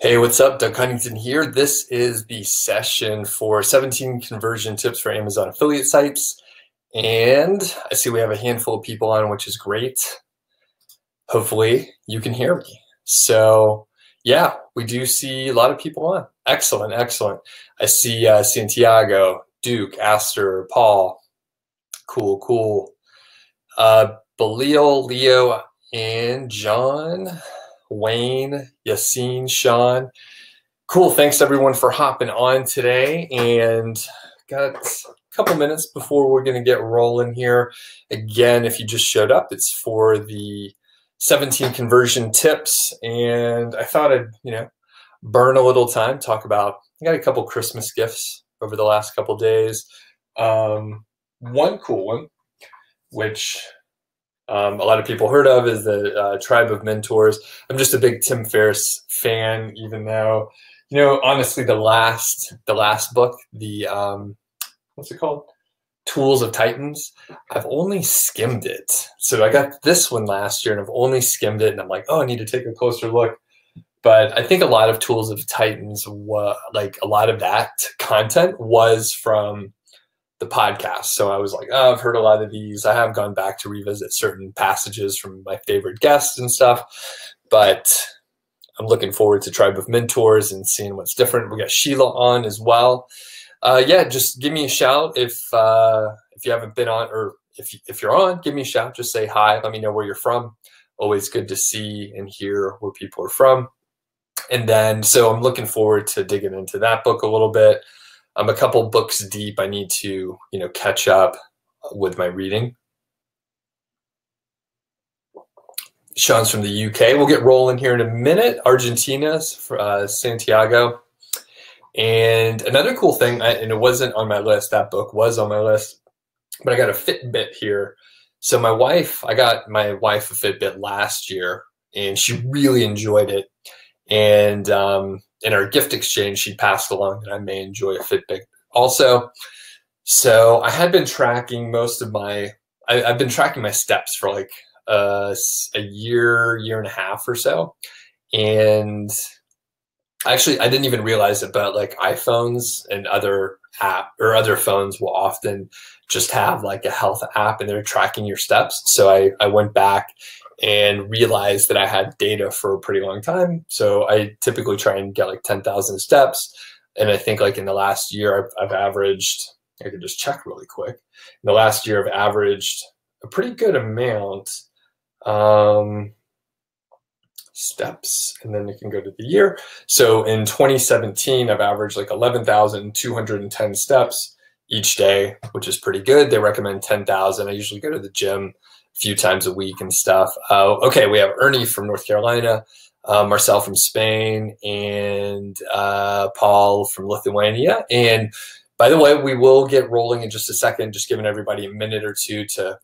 Hey, what's up? Doug Cunnington here. This is the session for 17 conversion tips for Amazon affiliate sites. And I see we have a handful of people on, which is great. Hopefully you can hear me. So yeah, we do see a lot of people on. Excellent, excellent. I see Santiago, Duke, Aster, Paul. Cool, cool. Balil, Leo, and John, Wayne, Yassine, Sean. Cool. Thanks everyone for hopping on today. And got a couple minutes before we're going to get rolling here. Again, if you just showed up, it's for the 17 conversion tips. And I thought I'd, burn a little time, talk about, I got a couple Christmas gifts over the last couple days. One cool one, which a lot of people heard of, is the Tribe of Mentors. I'm just a big Tim Ferriss fan, even though, honestly, the last book, the what's it called? Tools of Titans. I've only skimmed it. So I got this one last year and I've only skimmed it, and I'm like, oh, I need to take a closer look. But I think a lot of Tools of Titans, like a lot of that content was from the podcast. So I was like, oh, I've heard a lot of these. I have gone back to revisit certain passages from my favorite guests and stuff, but I'm looking forward to Tribe of Mentors and seeing what's different. We got Sheila on as well. Yeah, just give me a shout if you haven't been on, or if you're on, give me a shout. Just say hi. Let me know where you're from. Always good to see and hear where people are from. And then, so I'm looking forward to digging into that book a little bit. I'm a couple books deep. I need to, catch up with my reading. Sean's from the UK. We'll get rolling here in a minute. Argentina's Santiago. And another cool thing, and it wasn't on my list, that book was on my list, but I got a Fitbit here. So I got my wife a Fitbit last year, and she really enjoyed it. And in our gift exchange, she passed along that I may enjoy a Fitbit also. So I had been tracking I've been tracking my steps for like a year and a half or so. And actually, I didn't even realize it, but like iPhones and other phones will often just have like a health app and they're tracking your steps. So I went back and realized that I had data for a pretty long time. So I typically try and get like 10,000 steps. And I think like in the last year, I've averaged, I could just check really quick. In the last year, I've averaged a pretty good amount steps, and then it can go to the year. So in 2017, I've averaged like 11,210 steps each day, which is pretty good. They recommend 10,000. I usually go to the gym a few times a week and stuff. Okay, we have Ernie from North Carolina, Marcel from Spain, and Paul from Lithuania. And by the way, we will get rolling in just a second, just giving everybody a minute or two to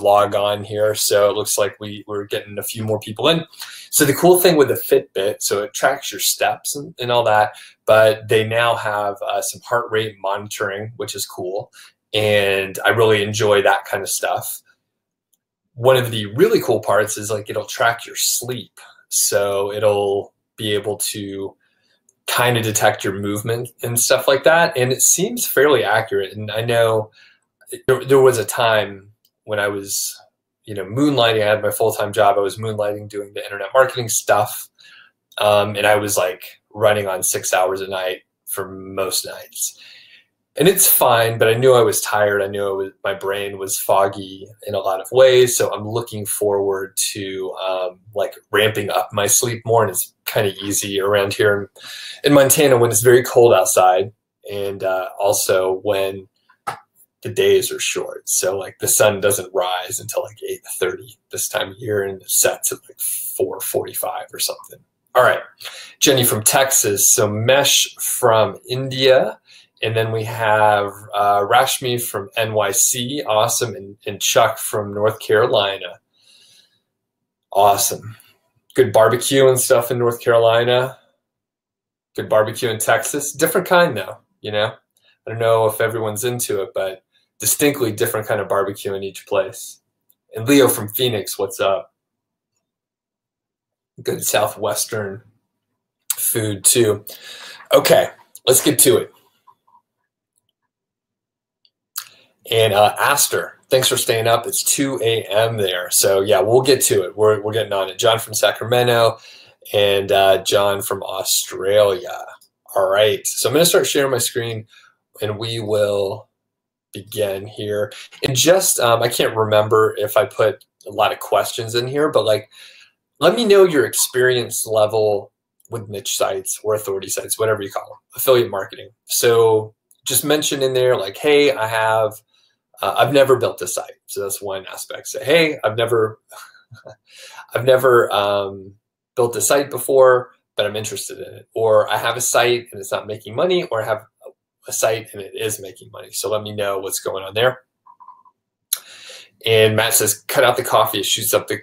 log on here. So it looks like we're getting a few more people in. So the cool thing with the Fitbit, so it tracks your steps and all that, but they now have some heart rate monitoring, which is cool. And I really enjoy that kind of stuff. One of the really cool parts is like it'll track your sleep. So it'll be able to kind of detect your movement and stuff like that. And it seems fairly accurate. And I know there was a time when I was, moonlighting. I had my full-time job. I was moonlighting doing the internet marketing stuff. And I was like running on 6 hours a night for most nights. And it's fine, but I knew I was tired. I knew my brain was foggy in a lot of ways. So I'm looking forward to like ramping up my sleep more. And it's kind of easy around here in Montana when it's very cold outside, and also when the days are short. So like the sun doesn't rise until like 8:30 this time of year, and it sets at like 4:45 or something. All right, Jenny from Texas. So Mesh from India. And then we have Rashmi from NYC, awesome, and Chuck from North Carolina. Awesome. Good barbecue and stuff in North Carolina. Good barbecue in Texas. Different kind though, I don't know if everyone's into it, but distinctly different kind of barbecue in each place. And Leo from Phoenix, what's up? Good Southwestern food too. Okay, let's get to it. And Aster, thanks for staying up. It's 2 a.m. there. So yeah, we'll get to it. We're getting on it. John from Sacramento and John from Australia. All right. So I'm going to start sharing my screen and we will begin here. And just, I can't remember if I put a lot of questions in here, but like, let me know your experience level with niche sites or authority sites, whatever you call them, affiliate marketing. So just mention in there like, hey, I've never built a site. So that's one aspect. Say, hey, I've never built a site before, but I'm interested in it. Or I have a site and it's not making money, or I have a site and it is making money. So let me know what's going on there. And Matt says, cut out the coffee. It shoots up the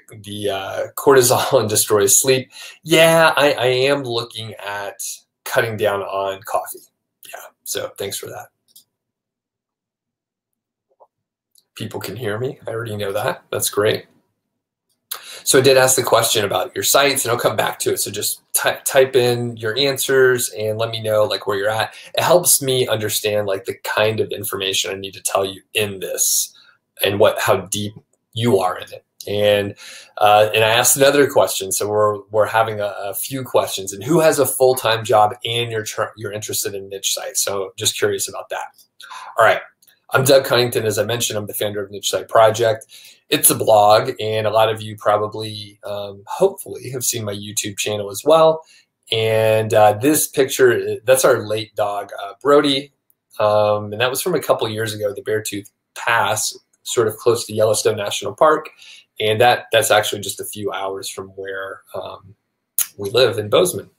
cortisol and destroys sleep. Yeah, I am looking at cutting down on coffee. Yeah, so thanks for that. People can hear me. I already know that. That's great. So I did ask the question about your sites, and I'll come back to it. So just type in your answers and let me know like where you're at. It helps me understand like the kind of information I need to tell you in this and how deep you are in it. And I asked another question. So we're having a few questions. And who has a full-time job and you're interested in niche sites? So just curious about that. All right. I'm Doug Cunnington. As I mentioned, I'm the founder of Niche Site Project. It's a blog, and a lot of you probably, hopefully, have seen my YouTube channel as well. And this picture, that's our late dog, Brody. And that was from a couple years ago, the Beartooth Pass, sort of close to Yellowstone National Park. And that's actually just a few hours from where we live in Bozeman.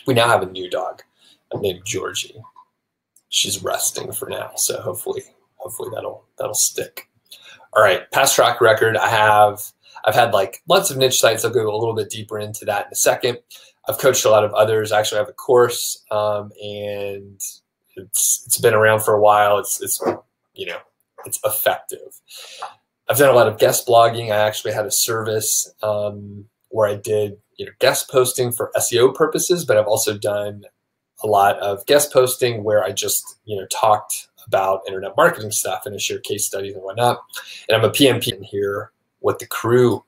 We now have a new dog named Georgie. She's resting for now, so hopefully that'll stick. All right, past track record. I've had like lots of niche sites. I'll go a little bit deeper into that in a second. I've coached a lot of others. Actually, I have a course, and it's been around for a while. It's effective. I've done a lot of guest blogging. I actually had a service where I did guest posting for SEO purposes, but I've also done a lot of guest posting where I just talked about internet marketing stuff and I share case studies and whatnot. And I'm a PMP in here, what the crew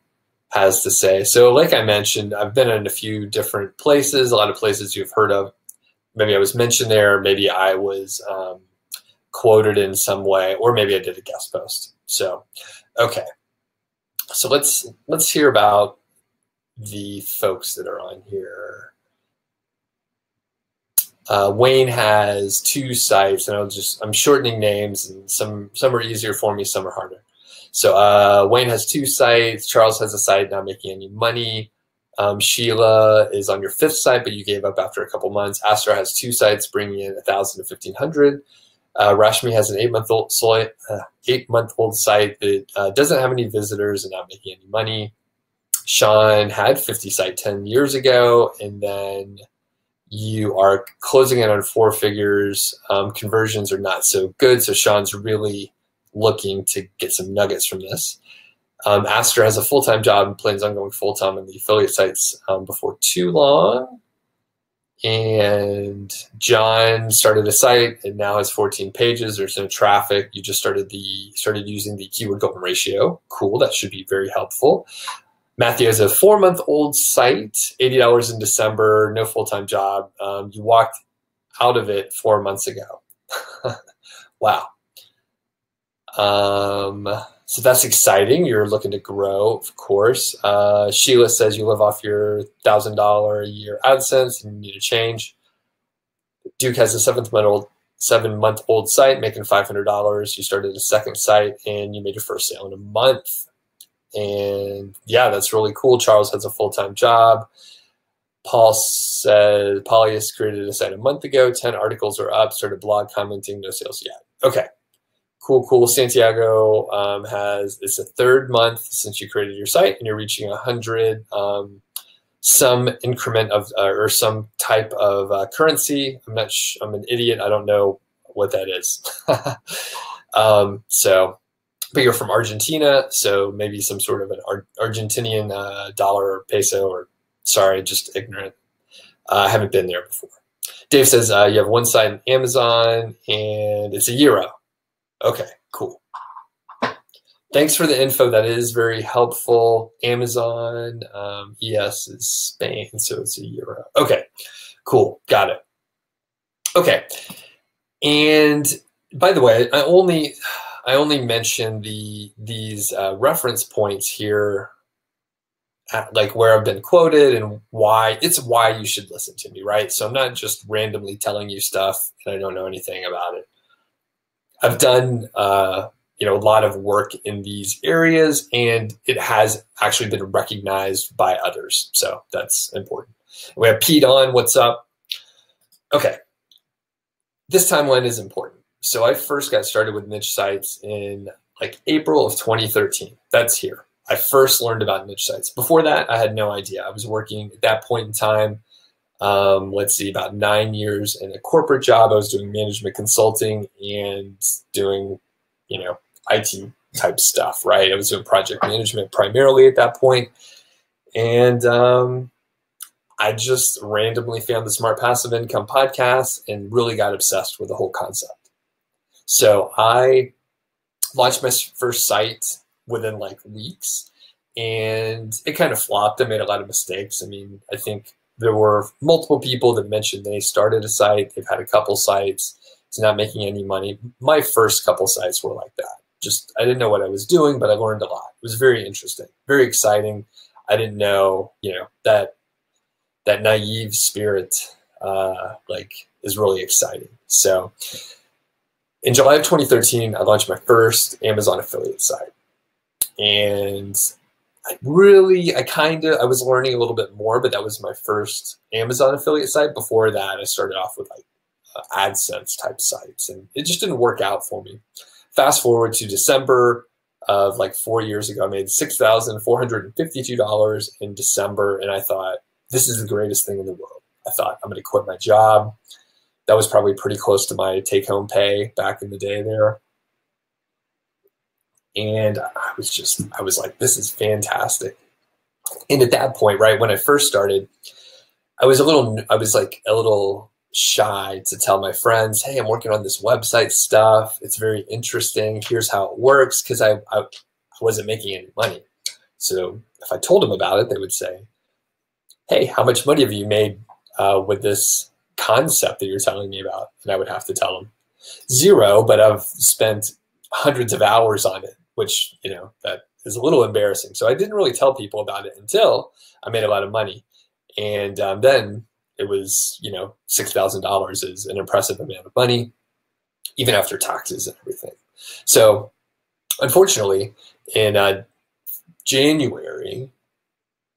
has to say. So like I mentioned, I've been in a few different places, a lot of places you've heard of. Maybe I was mentioned there, maybe I was quoted in some way, or maybe I did a guest post. So, okay. So let's hear about the folks that are on here. Wayne has 2 sites, and I'm shortening names, and some are easier for me, some are harder. So Wayne has 2 sites. Charles has a site not making any money. Sheila is on your 5th site, but you gave up after a couple months. Astra has 2 sites, bringing in 1,000 to 1,500. Rashmi has an 8-month-old site that doesn't have any visitors and not making any money. Sean had 50 site 10 years ago, and then you are closing in on 4 figures. Conversions are not so good, so Sean's really looking to get some nuggets from this. Aster has a full-time job and plans on going full-time on the affiliate sites before too long. And John started a site and now has 14 pages. There's no traffic. You just started using the keyword golden ratio. Cool, that should be very helpful. Matthew has a 4-month-old site, $80 in December, no full-time job. You walked out of it 4 months ago. Wow. So that's exciting. You're looking to grow, of course. Sheila says you live off your $1,000 a year AdSense and you need a change. Duke has a 7-month-old site making $500. You started a 2nd site and you made your 1st sale in a month. And yeah, that's really cool. Charles has a full-time job. Paul says Polly has created a site a month ago. 10 articles are up. Started blog commenting. No sales yet. Okay, cool. Santiago it's the 3rd month since you created your site, and you're reaching 100. Some increment of or some type of currency. I'm an idiot. I don't know what that is. But you're from Argentina, so maybe some sort of an Argentinian dollar or peso, or sorry, just ignorant. I haven't been there before. Dave says you have one site on Amazon and it's €1. Okay, cool. Thanks for the info. That is very helpful. Amazon, ES is Spain, so it's €1. Okay, cool. Got it. Okay. And by the way, I only mention these reference points here, like where I've been quoted and why you should listen to me, right? So I'm not just randomly telling you stuff and I don't know anything about it. I've done a lot of work in these areas, and it has actually been recognized by others. So that's important. We have Pete on. What's up? Okay. This timeline is important. So I first got started with niche sites in like April of 2013. That's here. I first learned about niche sites. Before that, I had no idea. I was working at that point in time, about 9 years in a corporate job. I was doing management consulting and doing, IT type stuff, right? I was doing project management primarily at that point. And I just randomly found the Smart Passive Income podcast and really got obsessed with the whole concept. So I launched my first site within like weeks, and it kind of flopped. I made a lot of mistakes. I mean, I think there were multiple people that mentioned they started a site, they've had a couple sites, it's not making any money. My first couple sites were like that. I didn't know what I was doing, but I learned a lot. It was very interesting, very exciting. I didn't know, that naive spirit is really exciting. So in July of 2013, I launched my first Amazon affiliate site. And I was learning a little bit more, but that was my first Amazon affiliate site. Before that, I started off with AdSense type sites, and it just didn't work out for me. Fast forward to December of 4 years ago, I made $6,452 in December, and I thought, this is the greatest thing in the world. I thought, I'm going to quit my job. That was probably pretty close to my take-home pay back in the day there. And I was like, this is fantastic. And at that point, right, when I first started, I was a little shy to tell my friends, hey, I'm working on this website stuff. It's very interesting. Here's how it works, because I wasn't making any money. So if I told them about it, they would say, hey, how much money have you made with this concept that you're telling me about? And I would have to tell them 0, but I've spent hundreds of hours on it, which, that is a little embarrassing. So I didn't really tell people about it until I made a lot of money. And then it was, $6,000 is an impressive amount of money, even after taxes and everything. So unfortunately, in January,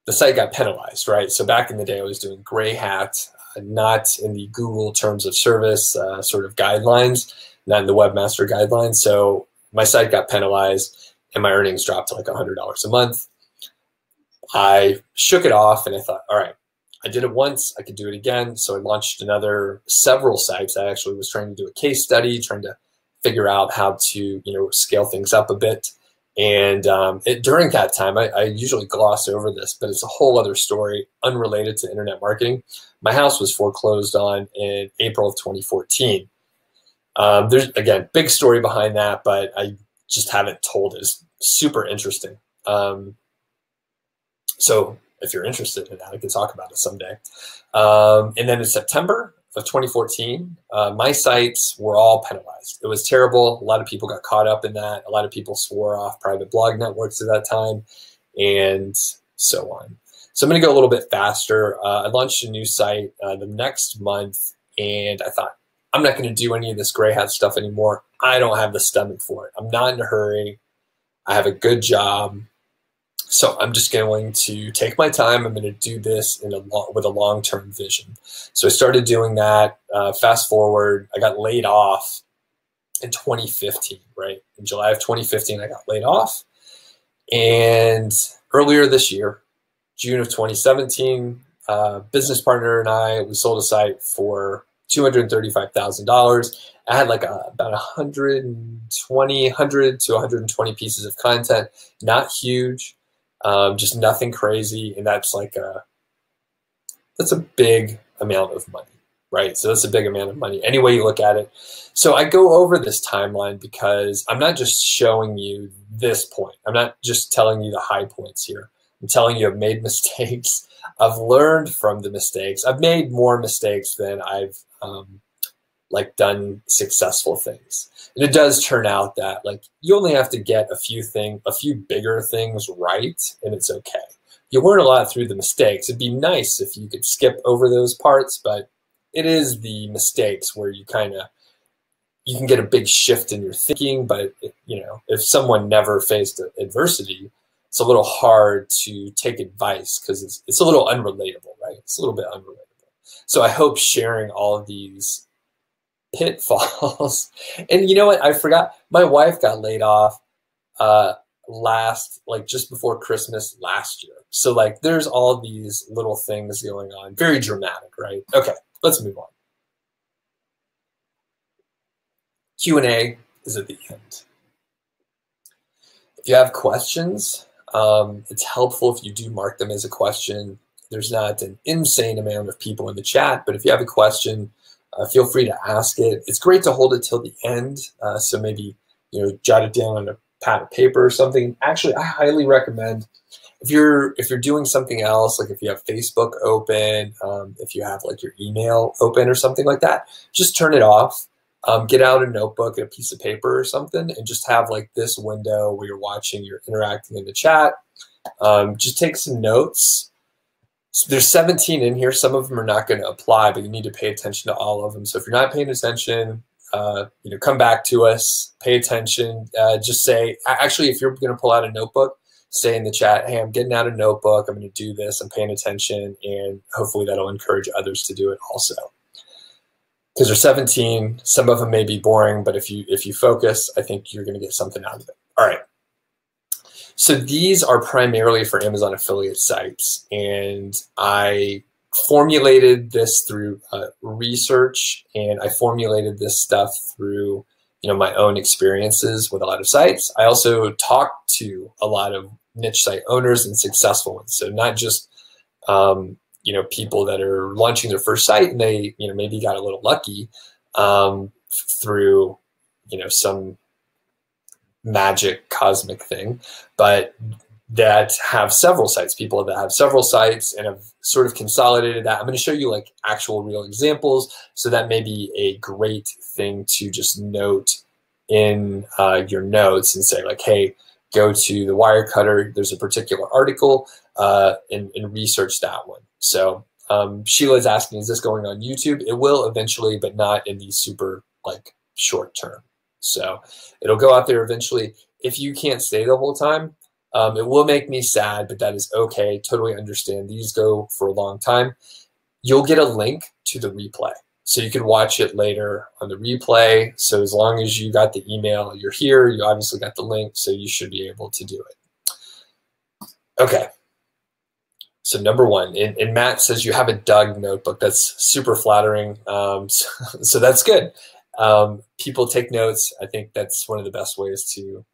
the site got penalized, right? So back in the day, I was doing gray hat, not in the Google terms of service sort of guidelines, not in the webmaster guidelines. So my site got penalized and my earnings dropped to like $100 a month. I shook it off and I thought, all right, I did it once, I could do it again. So I launched several sites. I actually was trying to do a case study, trying to figure out how to, scale things up a bit. And during that time, I usually gloss over this, but it's a whole other story unrelated to internet marketing. My house was foreclosed on in April of 2014. There's, again, big story behind that, but I just haven't told it. It's super interesting. So if you're interested in that, I can talk about it someday. And then in September of 2014, my sites were all penalized. It was terrible. A lot of people got caught up in that. A lot of people swore off private blog networks at that time, and so on. So I'm going to go a little bit faster. I launched a new site the next month, and I thought, I'm not going to do any of this gray hat stuff anymore. I don't have the stomach for it. I'm not in a hurry. I have a good job. So I'm just going to take my time. I'm going to do this with a long-term vision. So I started doing that. Fast forward, I got laid off in 2015, right? In July of 2015, I got laid off. And earlier this year, June of 2017, business partner and we sold a site for $235,000. I had about 100 to 120 pieces of content, not huge. Just nothing crazy, and that's a big amount of money, right? So that's a big amount of money, any way you look at it. So I go over this timeline because I'm not just showing you this point. I'm not just telling you the high points here. I'm telling you I've made mistakes. I've learned from the mistakes. I've made more mistakes than I've like done successful things. And it does turn out that like you only have to get a few bigger things right, and it's okay. You learn a lot through the mistakes. It'd be nice if you could skip over those parts, but it is the mistakes where you can get a big shift in your thinking. But you know, if someone never faced adversity, it's a little hard to take advice because it's a little unrelatable, right? It's a little bit unrelatable. So I hope sharing all of these pitfalls. And you know what? I forgot. My wife got laid off just before Christmas last year. So like there's all these little things going on. Very dramatic, right? Okay, let's move on. Q&A is at the end. If you have questions, it's helpful if you do mark them as a question. There's not an insane amount of people in the chat, but if you have a question, feel free to ask it. It's great to hold it till the end. So maybe, jot it down on a pad of paper or something. Actually, I highly recommend if you're doing something else, like if you have Facebook open, if you have like your email open or something like that, just turn it off. Get out a notebook and a piece of paper or something, and just have like this window where you're interacting in the chat. Just take some notes. So there's 17 in here. Some of them are not going to apply, but you need to pay attention to all of them. So if you're not paying attention, come back to us, pay attention. Just say, actually, if you're going to pull out a notebook, say in the chat, hey, I'm getting out a notebook. I'm going to do this. I'm paying attention. And hopefully that'll encourage others to do it also. Because there's 17, some of them may be boring, but if you focus, I think you're going to get something out of it. All right. So these are primarily for Amazon affiliate sites, and I formulated this through research, and I formulated this stuff through my own experiences with a lot of sites. I also talked to a lot of niche site owners and successful ones. So not just people that are launching their first site and they maybe got a little lucky through some magic cosmic thing, but that have several sites, people that have several sites and have sort of consolidated that. I'm going to show you like actual real examples. So that may be a great thing to just note in your notes and say like, hey, go to the Wirecutter. There's a particular article and research that one. So Sheila's asking, is this going on YouTube? It will eventually, but not in the super like short term. So it'll go out there eventually. If you can't stay the whole time, it will make me sad, but that is okay. Totally understand. These go for a long time. You'll get a link to the replay. So you can watch it later on the replay. So as long as you got the email, you're here, you obviously got the link, so you should be able to do it. Okay. So number one, and Matt says you have a Doug notebook. That's super flattering. So that's good. People take notes. I think that's one of the best ways to,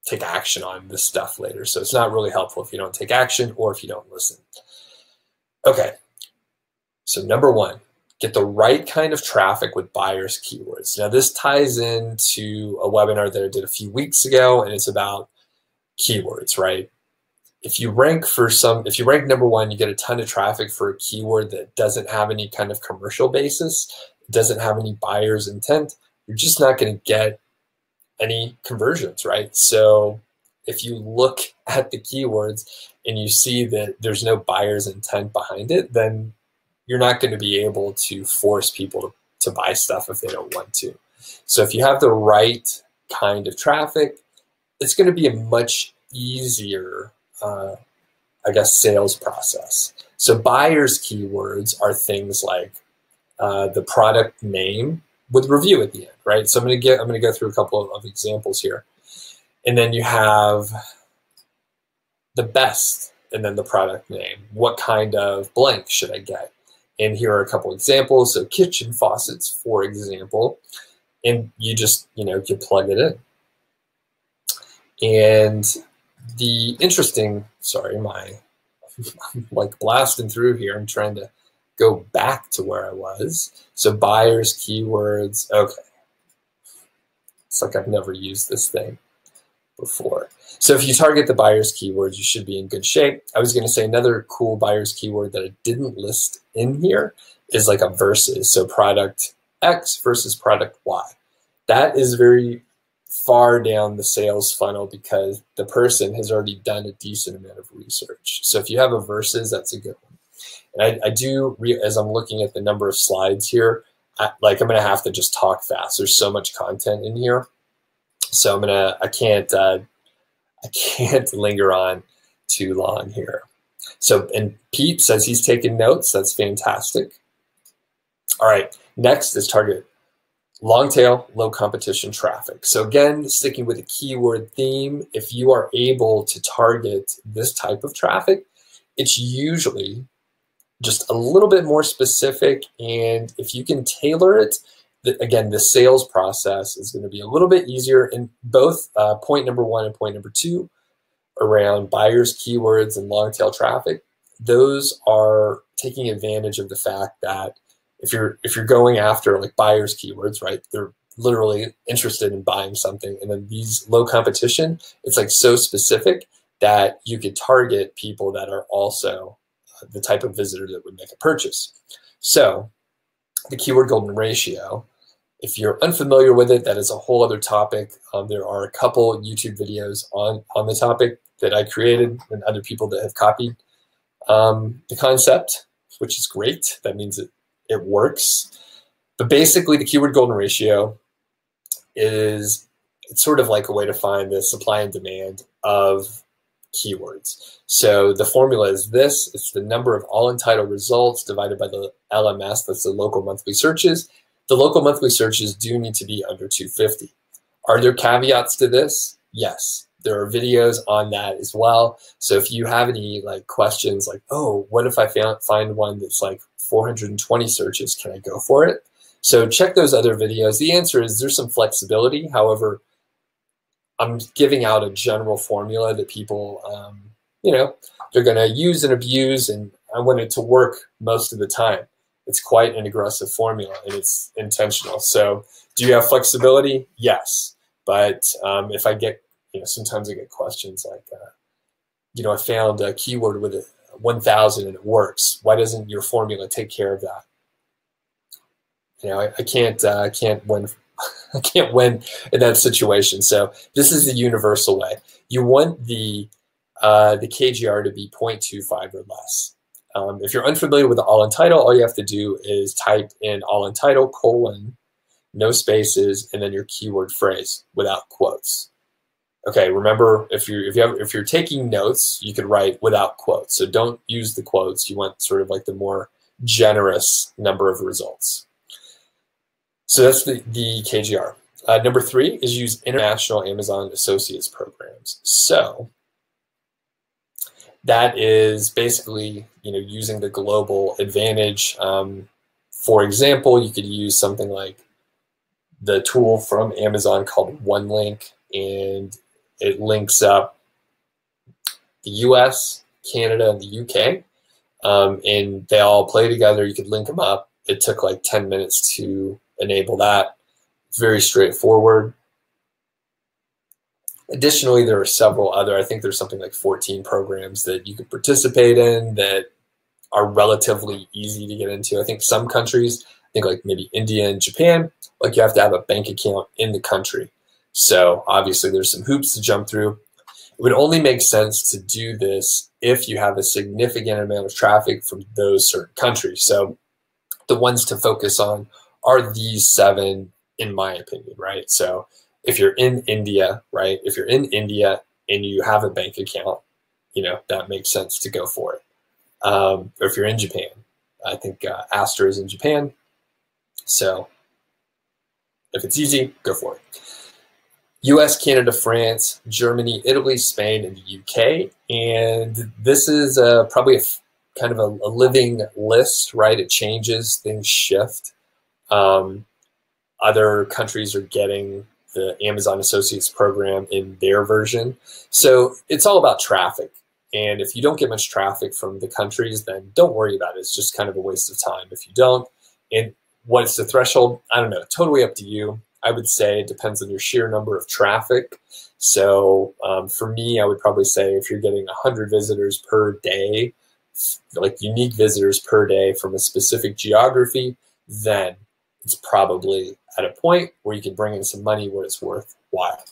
take action on this stuff later. So it's not really helpful if you don't take action or if you don't listen. Okay. So number one, get the right kind of traffic with buyers keywords. Now this ties into a webinar that I did a few weeks ago, and it's about keywords, right? If you rank number one, you get a ton of traffic for a keyword that doesn't have any kind of commercial basis, doesn't have any buyer's intent, you're just not going to get any conversions, right? So if you look at the keywords and you see that there's no buyer's intent behind it, then you're not going to be able to force people to buy stuff if they don't want to. So if you have the right kind of traffic, it's going to be a much easier sales process. So buyers keywords are things like the product name with review at the end, right? So I'm going to go through a couple of examples here. And then you have the best and then the product name. What kind of blank should I get? And here are a couple examples. So kitchen faucets, for example, and you just, you plug it in. And the interesting, sorry, my I'm like blasting through here. I'm trying to go back to where I was. So buyers, keywords. Okay. It's like I've never used this thing before. So if you target the buyer's keywords, you should be in good shape. I was going to say another cool buyer's keyword that I didn't list in here is like a versus. So product X versus product Y. That is very far down the sales funnel because the person has already done a decent amount of research. So if you have a versus, that's a good one. And I do, as I'm looking at the number of slides here, I'm going to have to just talk fast. There's so much content in here. So I can't linger on too long here. So, and Pete says he's taking notes. That's fantastic. All right, next is target long tail, low competition traffic. So again, sticking with a keyword theme, if you are able to target this type of traffic, it's usually just a little bit more specific. And if you can tailor it, again, the sales process is going to be a little bit easier in both point number 1 and point number 2 around buyers, keywords, and long tail traffic. Those are taking advantage of the fact that if you're going after like buyers keywords, right, they're literally interested in buying something. And then these low competition, it's like so specific that you could target people that are also the type of visitor that would make a purchase. So the keyword golden ratio, if you're unfamiliar with it, that is a whole other topic. There are a couple YouTube videos on the topic that I created and other people that have copied the concept, which is great. That means it works. But basically the keyword golden ratio it's sort of like a way to find the supply and demand of keywords. So the formula is this. It's the number of all entitled results divided by the LMS, that's the local monthly searches. The local monthly searches do need to be under 250. Are there caveats to this? Yes. There are videos on that as well. So if you have any like questions like, oh, what if I find one that's like 420 searches, can I go for it? So check those other videos. The answer is there's some flexibility. However, I'm giving out a general formula that people, they're going to use and abuse, and I want it to work most of the time. It's quite an aggressive formula, and it's intentional. So do you have flexibility? Yes. But if I get, sometimes I get questions like, I found a keyword with 1,000 and it works. Why doesn't your formula take care of that? I can't win. I can't win in that situation. So this is the universal way. You want the KGR to be 0.25 or less. If you're unfamiliar with the all entitled, all you have to do is type in all entitled : no spaces, and then your keyword phrase without quotes. Okay, remember if you're taking notes, you could write without quotes. So don't use the quotes. You want sort of like the more generous number of results. So that's the KGR. Number 3 is use international Amazon Associates programs. So that is basically, using the global advantage. For example, you could use something like the tool from Amazon called OneLink, and it links up the US, Canada, and the UK, and they all play together. You could link them up. It took like 10 minutes to enable that. It's very straightforward. Additionally, there are several other, I think there's something like 14 programs that you could participate in that are relatively easy to get into. I think some countries, I think like maybe India and Japan, like you have to have a bank account in the country. So obviously there's some hoops to jump through. It would only make sense to do this if you have a significant amount of traffic from those certain countries. So the ones to focus on are these 7, in my opinion, right? So if you're in India, right? If you're in India and you have a bank account, that makes sense to go for it. Or if you're in Japan, I think Astra is in Japan. So if it's easy, go for it. US, Canada, France, Germany, Italy, Spain, and the UK. And this is probably kind of a living list, right? It changes, things shift. Other countries are getting the Amazon Associates program in their version. So it's all about traffic. And if you don't get much traffic from the countries, then don't worry about it. It's just kind of a waste of time if you don't. And what's the threshold? I don't know, totally up to you. I would say it depends on your sheer number of traffic. So for me, I would probably say if you're getting 100 visitors per day, like unique visitors per day from a specific geography, then it's probably at a point where you can bring in some money where it's worthwhile.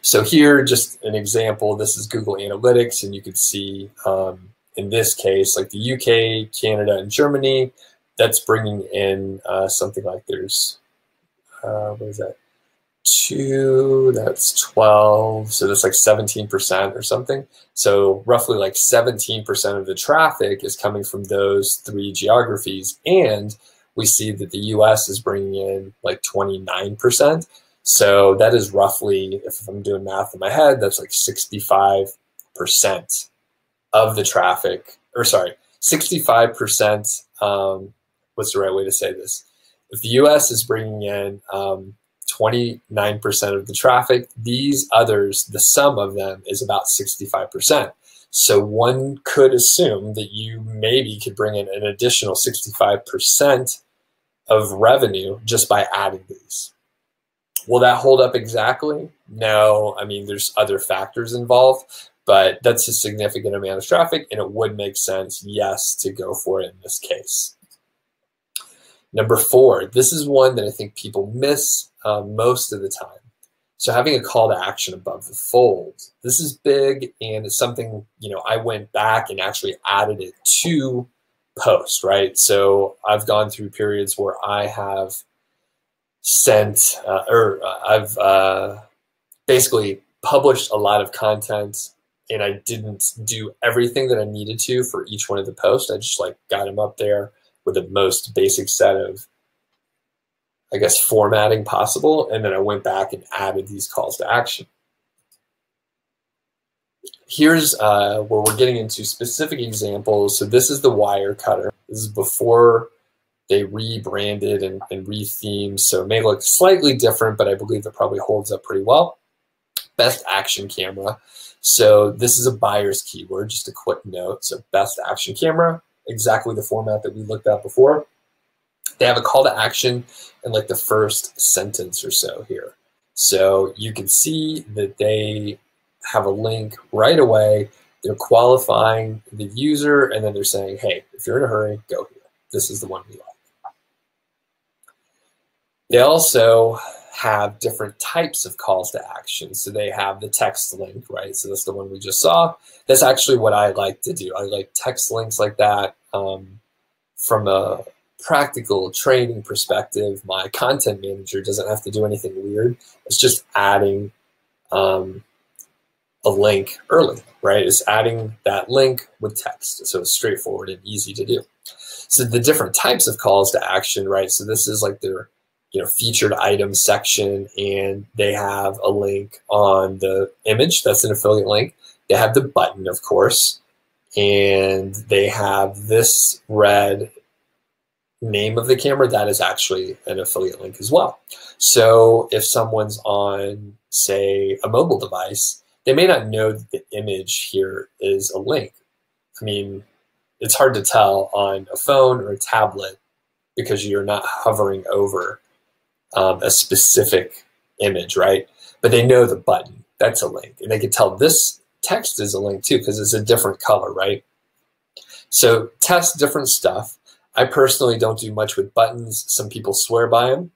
So here, just an example, this is Google Analytics, and you can see in this case, like the UK, Canada, and Germany, that's bringing in something like there's, what is that? 2, that's 12, so that's like 17% or something. So roughly like 17% of the traffic is coming from those 3 geographies, and we see that the US is bringing in like 29%. So that is roughly, if I'm doing math in my head, that's like 65% of the traffic, or sorry, 65%, what's the right way to say this? If the US is bringing in 29% of the traffic, these others, the sum of them is about 65%. So one could assume that you maybe could bring in an additional 65% of revenue just by adding these. Will that hold up exactly? No, I mean, there's other factors involved, but that's a significant amount of traffic, and it would make sense, yes, to go for it in this case. Number 4, this is one that I think people miss most of the time. So having a call to action above the fold. This is big, and it's something, you know, I went back and actually added it to post, right? So I've gone through periods where I have sent, I've basically published a lot of content, and I didn't do everything that I needed to for each one of the posts. I just like got them up there with the most basic set of, I guess, formatting possible, and then I went back and added these calls to action. Here's where we're getting into specific examples. So this is the wire cutter. This is before they rebranded and rethemed, so it may look slightly different, but I believe it probably holds up pretty well. Best action camera. So this is a buyer's keyword, just a quick note. So best action camera, exactly the format that we looked at before. They have a call to action in like the first sentence or so here. So you can see that they have a link right away. They're qualifying the user, and then they're saying, hey, if you're in a hurry, go here. This is the one we like. They also have different types of calls to action. So they have the text link, right? So that's the one we just saw. That's actually what I like to do. I like text links like that. From a practical training perspective, my content manager doesn't have to do anything weird. It's just adding a link early, right? It's adding that link with text. So it's straightforward and easy to do. So the different types of calls to action, right? So this is like their, you know, featured items section, and they have a link on the image. That's an affiliate link. They have the button, of course, and they have this red name of the camera. That is actually an affiliate link as well. So if someone's on, say, a mobile device, they may not know that the image here is a link. I mean, it's hard to tell on a phone or a tablet because you're not hovering over a specific image, right? But they know the button, that's a link. And they can tell this text is a link too because it's a different color, right? So test different stuff. I personally don't do much with buttons. Some people swear by them.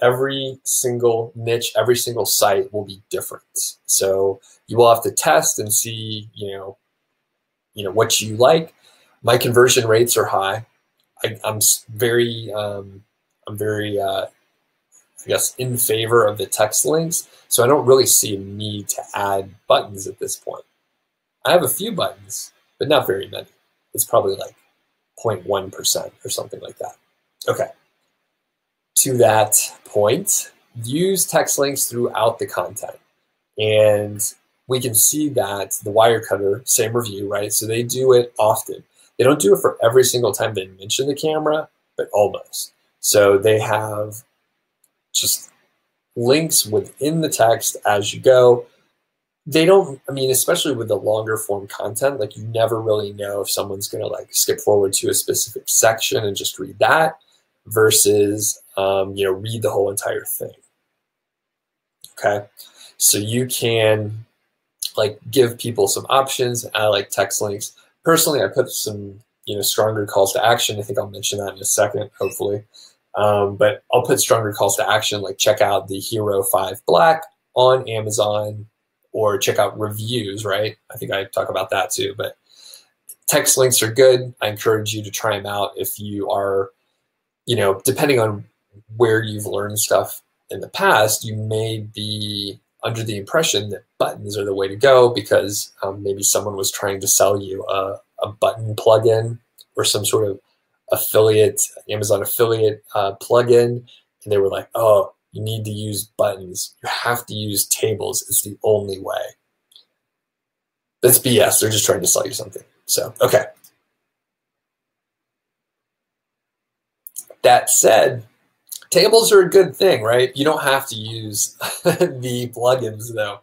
Every single niche, every single site will be different. So you will have to test and see, you know what you like. My conversion rates are high. I'm very, I guess, in favor of the text links. So I don't really see a need to add buttons at this point. I have a few buttons, but not very many. It's probably like 0.1% or something like that. Okay. To that point, use text links throughout the content. And we can see that the Wirecutter, same review, right? So they do it often. They don't do it for every single time they mention the camera, but almost. So they have just links within the text as you go. they don't, I mean, especially with the longer form content, like you never really know if someone's going to like skip forward to a specific section and just read that versus, read the whole entire thing. Okay. So you can like give people some options. I like text links. Personally, I put some, stronger calls to action. I think I'll mention that in a second, hopefully. But I'll put stronger calls to action, like check out the Hero 5 Black on Amazon, or check out reviews, right? I think I talk about that too, but text links are good. I encourage you to try them out if you are, depending on where you've learned stuff in the past, you may be under the impression that buttons are the way to go because maybe someone was trying to sell you a button plugin or some sort of Amazon affiliate plugin, and they were like, oh, you need to use buttons. You have to use tables. It's the only way. That's BS. They're just trying to sell you something. So, okay. That said, tables are a good thing, right? You don't have to use the plugins, though.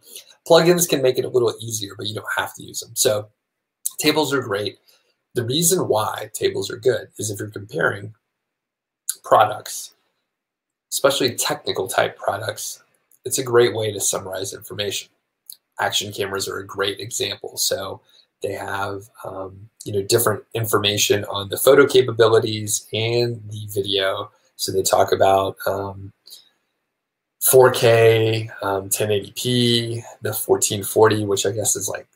Plugins can make it a little easier, but you don't have to use them. So tables are great. The reason why tables are good is if you're comparing products, especially technical type products, it's a great way to summarize information. Action cameras are a great example. So they have different information on the photo capabilities and the video. So they talk about 4K, 1080p, the 1440, which I guess is like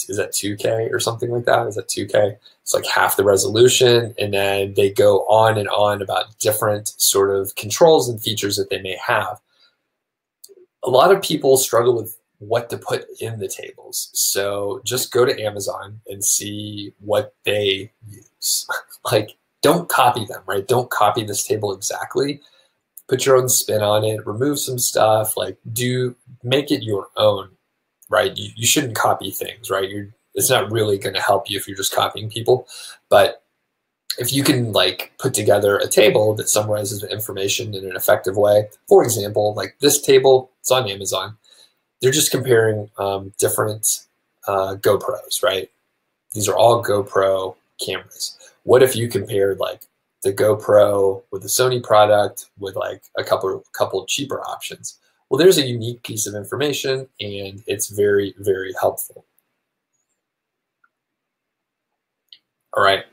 is that 2K or something like that? Is that 2K? It's like half the resolution. And then they go on and on about different sort of controls and features that they may have. A lot of people struggle with what to put in the tables. So just go to Amazon and see what they use. Like, don't copy them, right? Don't copy this table exactly. Put your own spin on it, remove some stuff, make it your own, right? You shouldn't copy things, right? It's not really going to help you if you're just copying people. But if you can put together a table that summarizes the information in an effective way, for example, like this table, it's on Amazon. They're just comparing different GoPros, right? These are all GoPro cameras. What if you compared the GoPro with the Sony product with a couple cheaper options? Well, there's a unique piece of information, and it's very, very helpful. All right.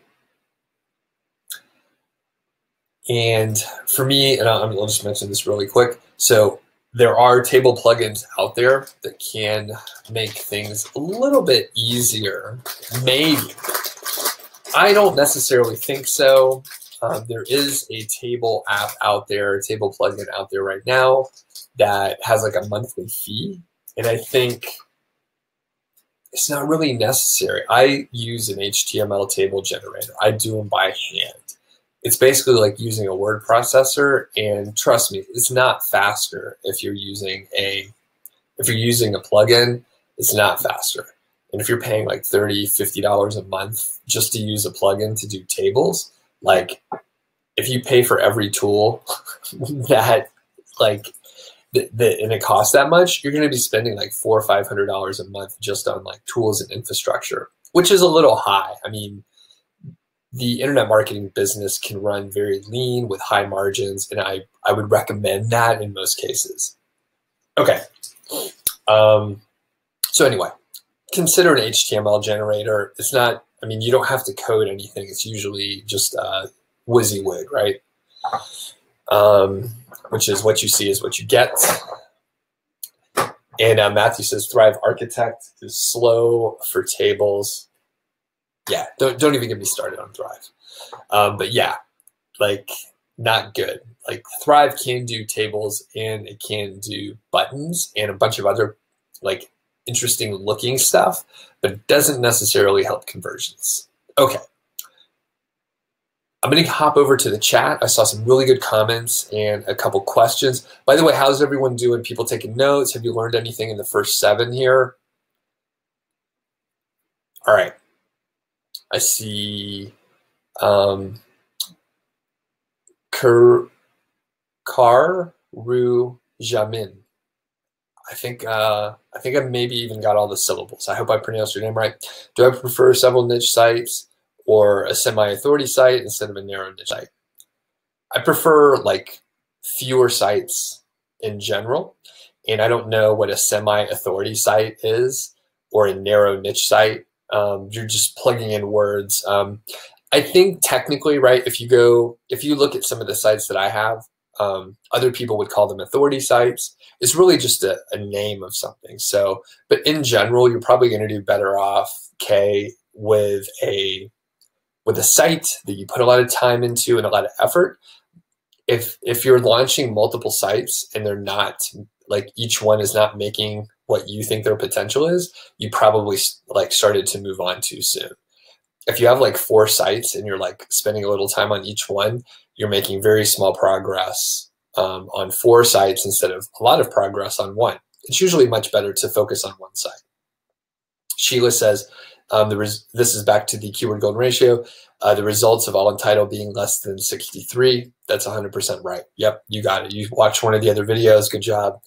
And for me, and I'll just mention this really quick. So there are table plugins out there that can make things a little bit easier, maybe. I don't necessarily think so. There is a table app out there, a table plugin out there right now that has a monthly fee. And I think it's not really necessary. I use an HTML table generator. I do them by hand. It's basically like using a word processor, and trust me, it's not faster if you're using a plugin. It's not faster. And if you're paying $30, $50 a month just to use a plugin to do tables, if you pay for every tool that and it costs that much, you're going to be spending $400 or $500 a month just on tools and infrastructure, which is a little high. I mean, the internet marketing business can run very lean with high margins, and I would recommend that in most cases. Okay. So anyway, consider an HTML generator. It's not, you don't have to code anything. It's usually just WYSIWYG, right? Which is what you see is what you get. And Matthew says Thrive Architect is slow for tables. Yeah, don't even get me started on Thrive. But yeah, not good. Thrive can do tables, and it can do buttons and a bunch of other interesting looking stuff, but it doesn't necessarily help conversions. Okay. I'm going to hop over to the chat. I saw some really good comments and a couple questions. By the way, how's everyone doing? People taking notes? Have you learned anything in the first 7 here? All right. I see Karu Jamin. I think I've maybe even got all the syllables. I hope I pronounced your name right. Do I prefer several niche sites or a semi-authority site instead of a narrow niche site? I prefer like fewer sites in general, and I don't know what a semi-authority site is or a narrow niche site. You're just plugging in words. I think technically, right, if you look at some of the sites that I have, other people would call them authority sites. It's really just a name of something. So, but in general, you're probably going to do better off, Kay, with a site that you put a lot of time into and a lot of effort. If you're launching multiple sites and they're not, like, each one is not making what you think their potential is, you probably like started to move on too soon. If you have like 4 sites and you're like spending a little time on each one, you're making very small progress on 4 sites instead of a lot of progress on one. It's usually much better to focus on one site. Sheila says, this is back to the keyword golden ratio. The results of all Untitled being less than 63. That's 100% right. Yep, you got it. You watched one of the other videos. Good job.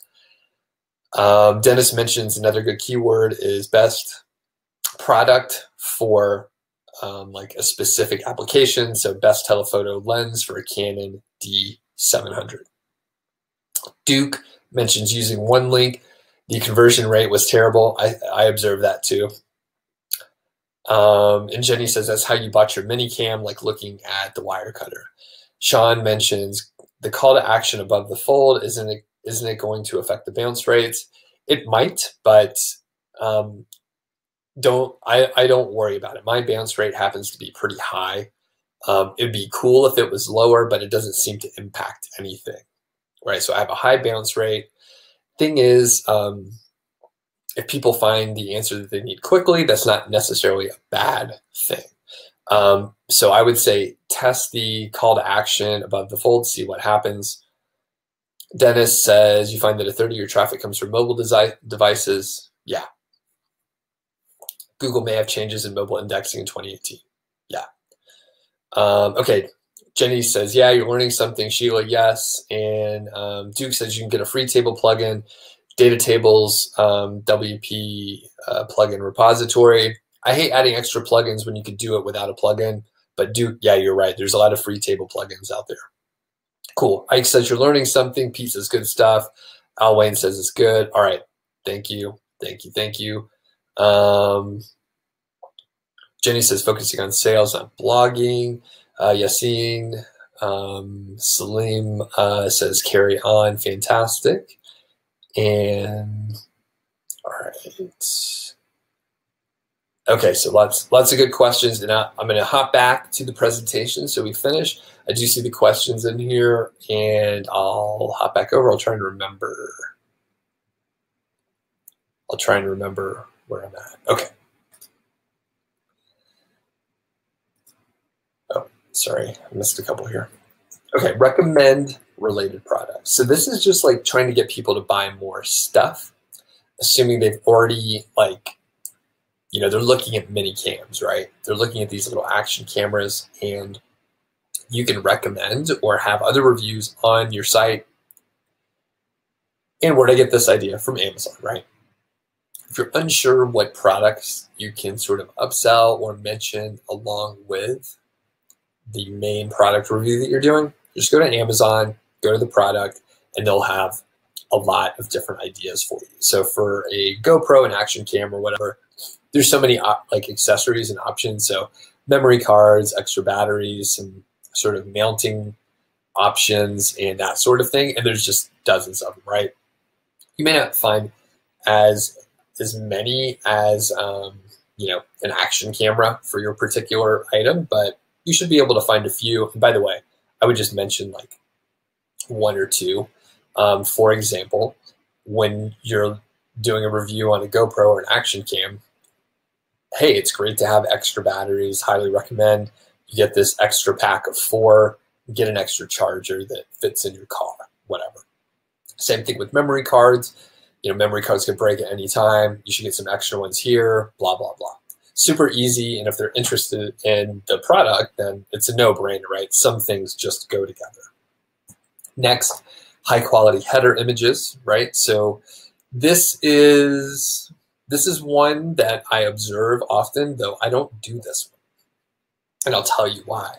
Dennis mentions another good keyword is best product for like a specific application. So best telephoto lens for a Canon D700. Duke mentions using one link. The conversion rate was terrible. I observed that too. And Jenny says that's how you bought your mini cam, like looking at the wire cutter. Sean mentions the call to action above the fold. Isn't it going to affect the bounce rates? It might, but I don't worry about it. My bounce rate happens to be pretty high. It'd be cool if it was lower, but it doesn't seem to impact anything, right? So I have a high bounce rate. Thing is, if people find the answer that they need quickly, that's not necessarily a bad thing. So I would say test the call to action above the fold, see what happens. Dennis says you find that a third of your traffic comes from mobile devices. Yeah. Google may have changes in mobile indexing in 2018. Yeah. Okay. Jenny says, yeah, you're learning something. Sheila, yes. And Duke says you can get a free table plugin. Data tables, WP plugin repository. I hate adding extra plugins when you could do it without a plugin, but Duke, yeah, you're right. There's a lot of free table plugins out there. Cool. Ike says you're learning something. Pete says good stuff. Al Wayne says it's good. All right. Thank you. Thank you. Thank you. Jenny says focusing on sales, not blogging. Yassine, Salim says carry on. Fantastic. And all right. Okay, so lots of good questions, and I'm going to hop back to the presentation so we finish. I do see the questions in here, and I'll hop back over. I'll try and remember where I'm at. Okay. Oh, sorry, I missed a couple here. Okay, recommend related products. So this is just like trying to get people to buy more stuff, assuming they've already, like, you know, they're looking at mini cams, right? They're looking at these little action cameras, and you can recommend or have other reviews on your site. And where did I get this idea? From Amazon, right? If you're unsure what products you can sort of upsell or mention along with the main product review that you're doing, just go to Amazon, go to the product, and they'll have a lot of different ideas for you. So for a GoPro, an action cam, or whatever, there's so many like accessories and options. So memory cards, extra batteries, some sort of mounting options, and that sort of thing. And there's just dozens of them, right? You may not find as many as you know, an action camera for your particular item, but you should be able to find a few. And by the way, I would just mention like 1 or 2. For example, when you're doing a review on a GoPro or an action cam, hey, it's great to have extra batteries, highly recommend. You get this extra pack of 4, get an extra charger that fits in your car, whatever. Same thing with memory cards. You know, memory cards can break at any time. You should get some extra ones here, blah, blah, blah. Super easy, and if they're interested in the product, then it's a no-brainer, right? Some things just go together. Next, high-quality header images, right? So This is one that I observe often, though I don't do this one. And I'll tell you why.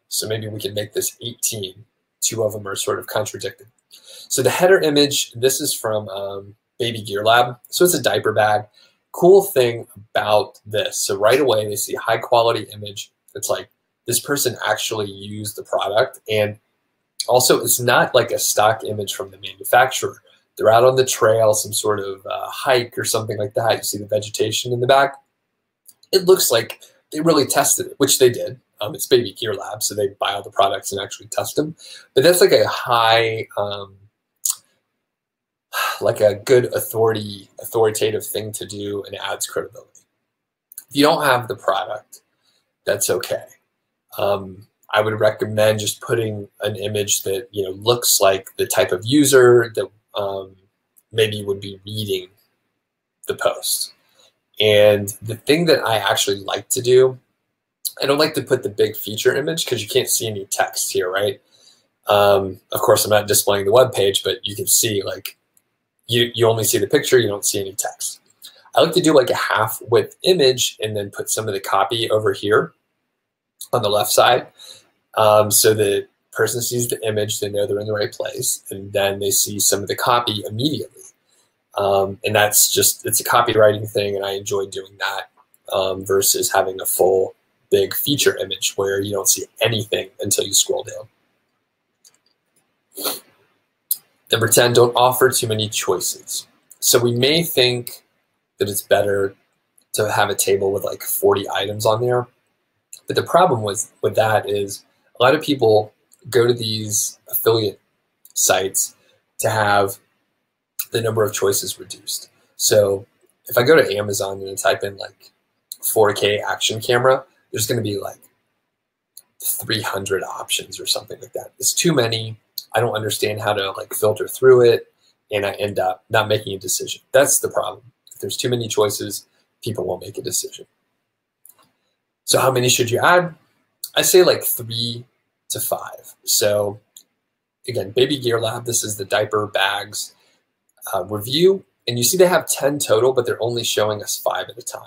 So maybe we can make this 18. Two of them are sort of contradicted. So the header image, this is from Baby Gear Lab. So it's a diaper bag. Cool thing about this. So right away they see a high quality image. It's like this person actually used the product. And also it's not like a stock image from the manufacturer. They're out on the trail, some sort of hike or something like that. You see the vegetation in the back. It looks like they really tested it, which they did. It's Baby Gear Lab, so they buy all the products and actually test them. But that's like a high, like a good authoritative thing to do, and adds credibility. If you don't have the product, that's okay. I would recommend just putting an image that looks like the type of user that maybe would be reading the post. And the thing that I actually like to do, I don't like to put the big feature image because you can't see any text here, right? Of course, I'm not displaying the web page, but you can see like you only see the picture, you don't see any text. I like to do like a half width image and then put some of the copy over here on the left side. So the person sees the image, they know they're in the right place, and then they see some of the copy immediately. And that's just, it's a copywriting thing, and I enjoy doing that versus having a full big feature image where you don't see anything until you scroll down. Number 10, don't offer too many choices. So we may think that it's better to have a table with like 40 items on there. But the problem with that is a lot of people go to these affiliate sites to have the number of choices reduced. So if I go to Amazon and I type in like 4K action camera, there's going to be like 300 options or something like that. It's too many. I don't understand how to like filter through it, and I end up not making a decision. That's the problem. If there's too many choices, people won't make a decision. So how many should you add? I say like 3 to 5. So again, Baby Gear Lab, this is the diaper bags review. And you see they have 10 total, but they're only showing us 5 at a time.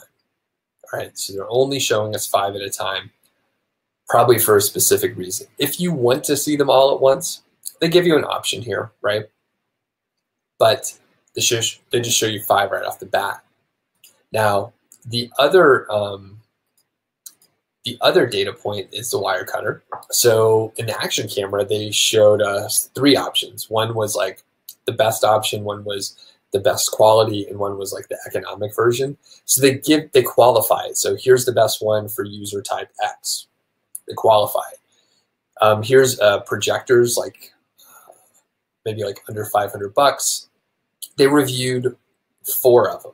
All right, so they're only showing us 5 at a time, probably for a specific reason. If you want to see them all at once, they give you an option here, right? But they just show you 5 right off the bat. Now, the other data point is the wire cutter. So in the action camera, they showed us 3 options. One was like the best option, one was the best quality, and one was like the economic version. So they qualify it. So here's the best one for user type X. They qualify it. Here's projectors, like maybe like under $500. They reviewed 4 of them.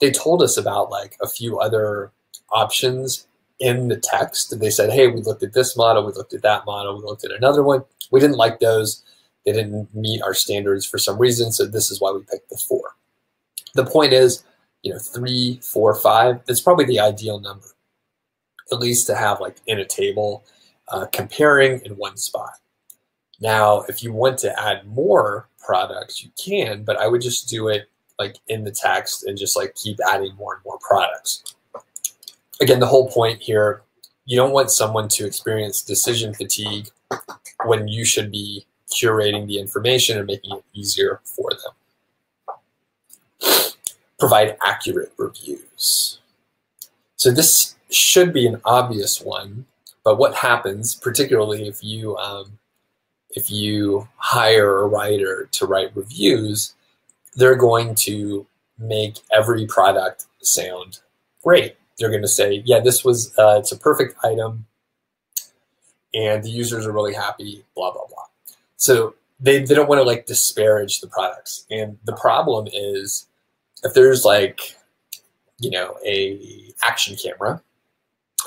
They told us about like a few other options in the text. They said, hey, we looked at this model, we looked at that model, we looked at another one. We didn't like those. They didn't meet our standards for some reason, so this is why we picked the 4. The point is, 3, 4, 5, that's probably the ideal number, at least to have like in a table comparing in one spot. Now, if you want to add more products, you can, but I would just do it like in the text and just like keep adding more and more products. Again, the whole point here, you don't want someone to experience decision fatigue when you should be curating the information and making it easier for them. Provide accurate reviews. So this should be an obvious one, but what happens, particularly if you hire a writer to write reviews, they're going to make every product sound great. They're going to say, yeah, this was, it's a perfect item, and the users are really happy, blah, blah, blah. So they don't want to like disparage the products. And the problem is if there's like, a action camera,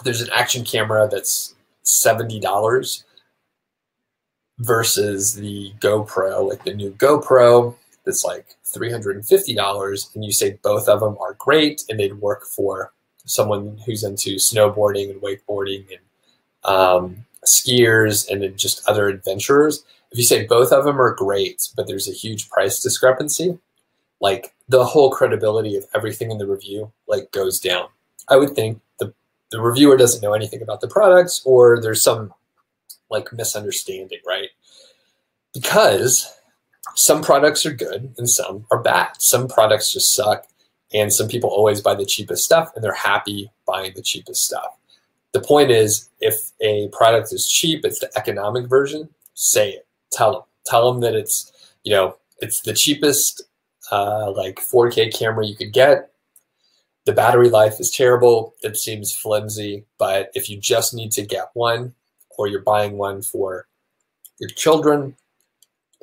there's an action camera that's $70 versus the GoPro, like the new GoPro that's like $350, and you say both of them are great and they'd work for someone who's into snowboarding and wakeboarding and skiers and then just other adventurers. If you say both of them are great, but there's a huge price discrepancy, like the whole credibility of everything in the review like goes down. I would think the reviewer doesn't know anything about the products, or there's some like misunderstanding, right? Because some products are good and some are bad. Some products just suck, and some people always buy the cheapest stuff and they're happy buying the cheapest stuff. The point is, if a product is cheap, it's the economic version, say it. Tell them that it's, it's the cheapest like 4K camera you could get. The battery life is terrible. It seems flimsy, but if you just need to get one, or you're buying one for your children,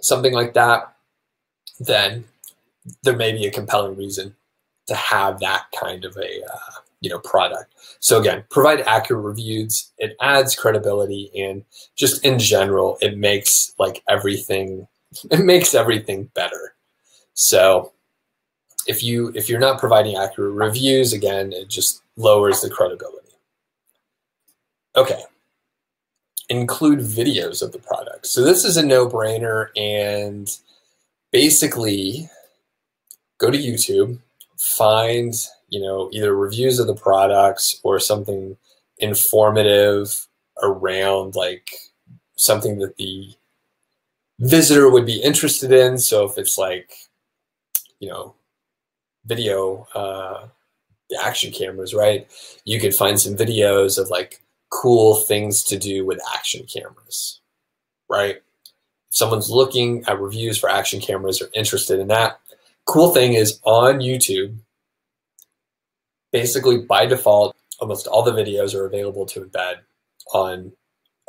something like that, then there may be a compelling reason to have that kind of a product. So again, provide accurate reviews. It adds credibility, and just in general, it makes everything better. So if you're not providing accurate reviews, again, it just lowers the credibility. Okay. Include videos of the product. So this is a no-brainer, and basically go to YouTube, find, either reviews of the products or something informative around like something that the visitor would be interested in. So if it's like, video, the action cameras, right? You could find some videos of like cool things to do with action cameras, right? If someone's looking at reviews for action cameras or interested in that, cool thing is on YouTube, basically by default, almost all the videos are available to embed on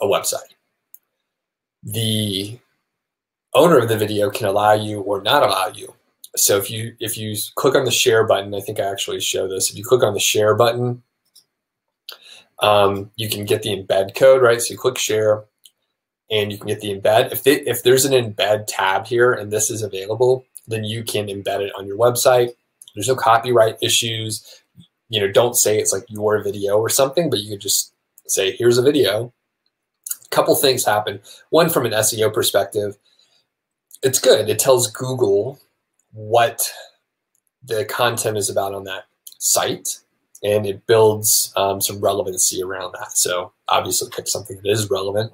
a website. The owner of the video can allow you or not allow you. So if you click on the share button, I think I actually show this. If you click on the share button, you can get the embed code, right? So you click share, and you can get the embed. If there's an embed tab here and this is available, then you can embed it on your website. There's no copyright issues. Don't say it's like your video or something, but you could just say, here's a video. A couple things happen. One, from an SEO perspective, it's good. It tells Google what the content is about on that site, and it builds some relevancy around that. So obviously pick something that is relevant.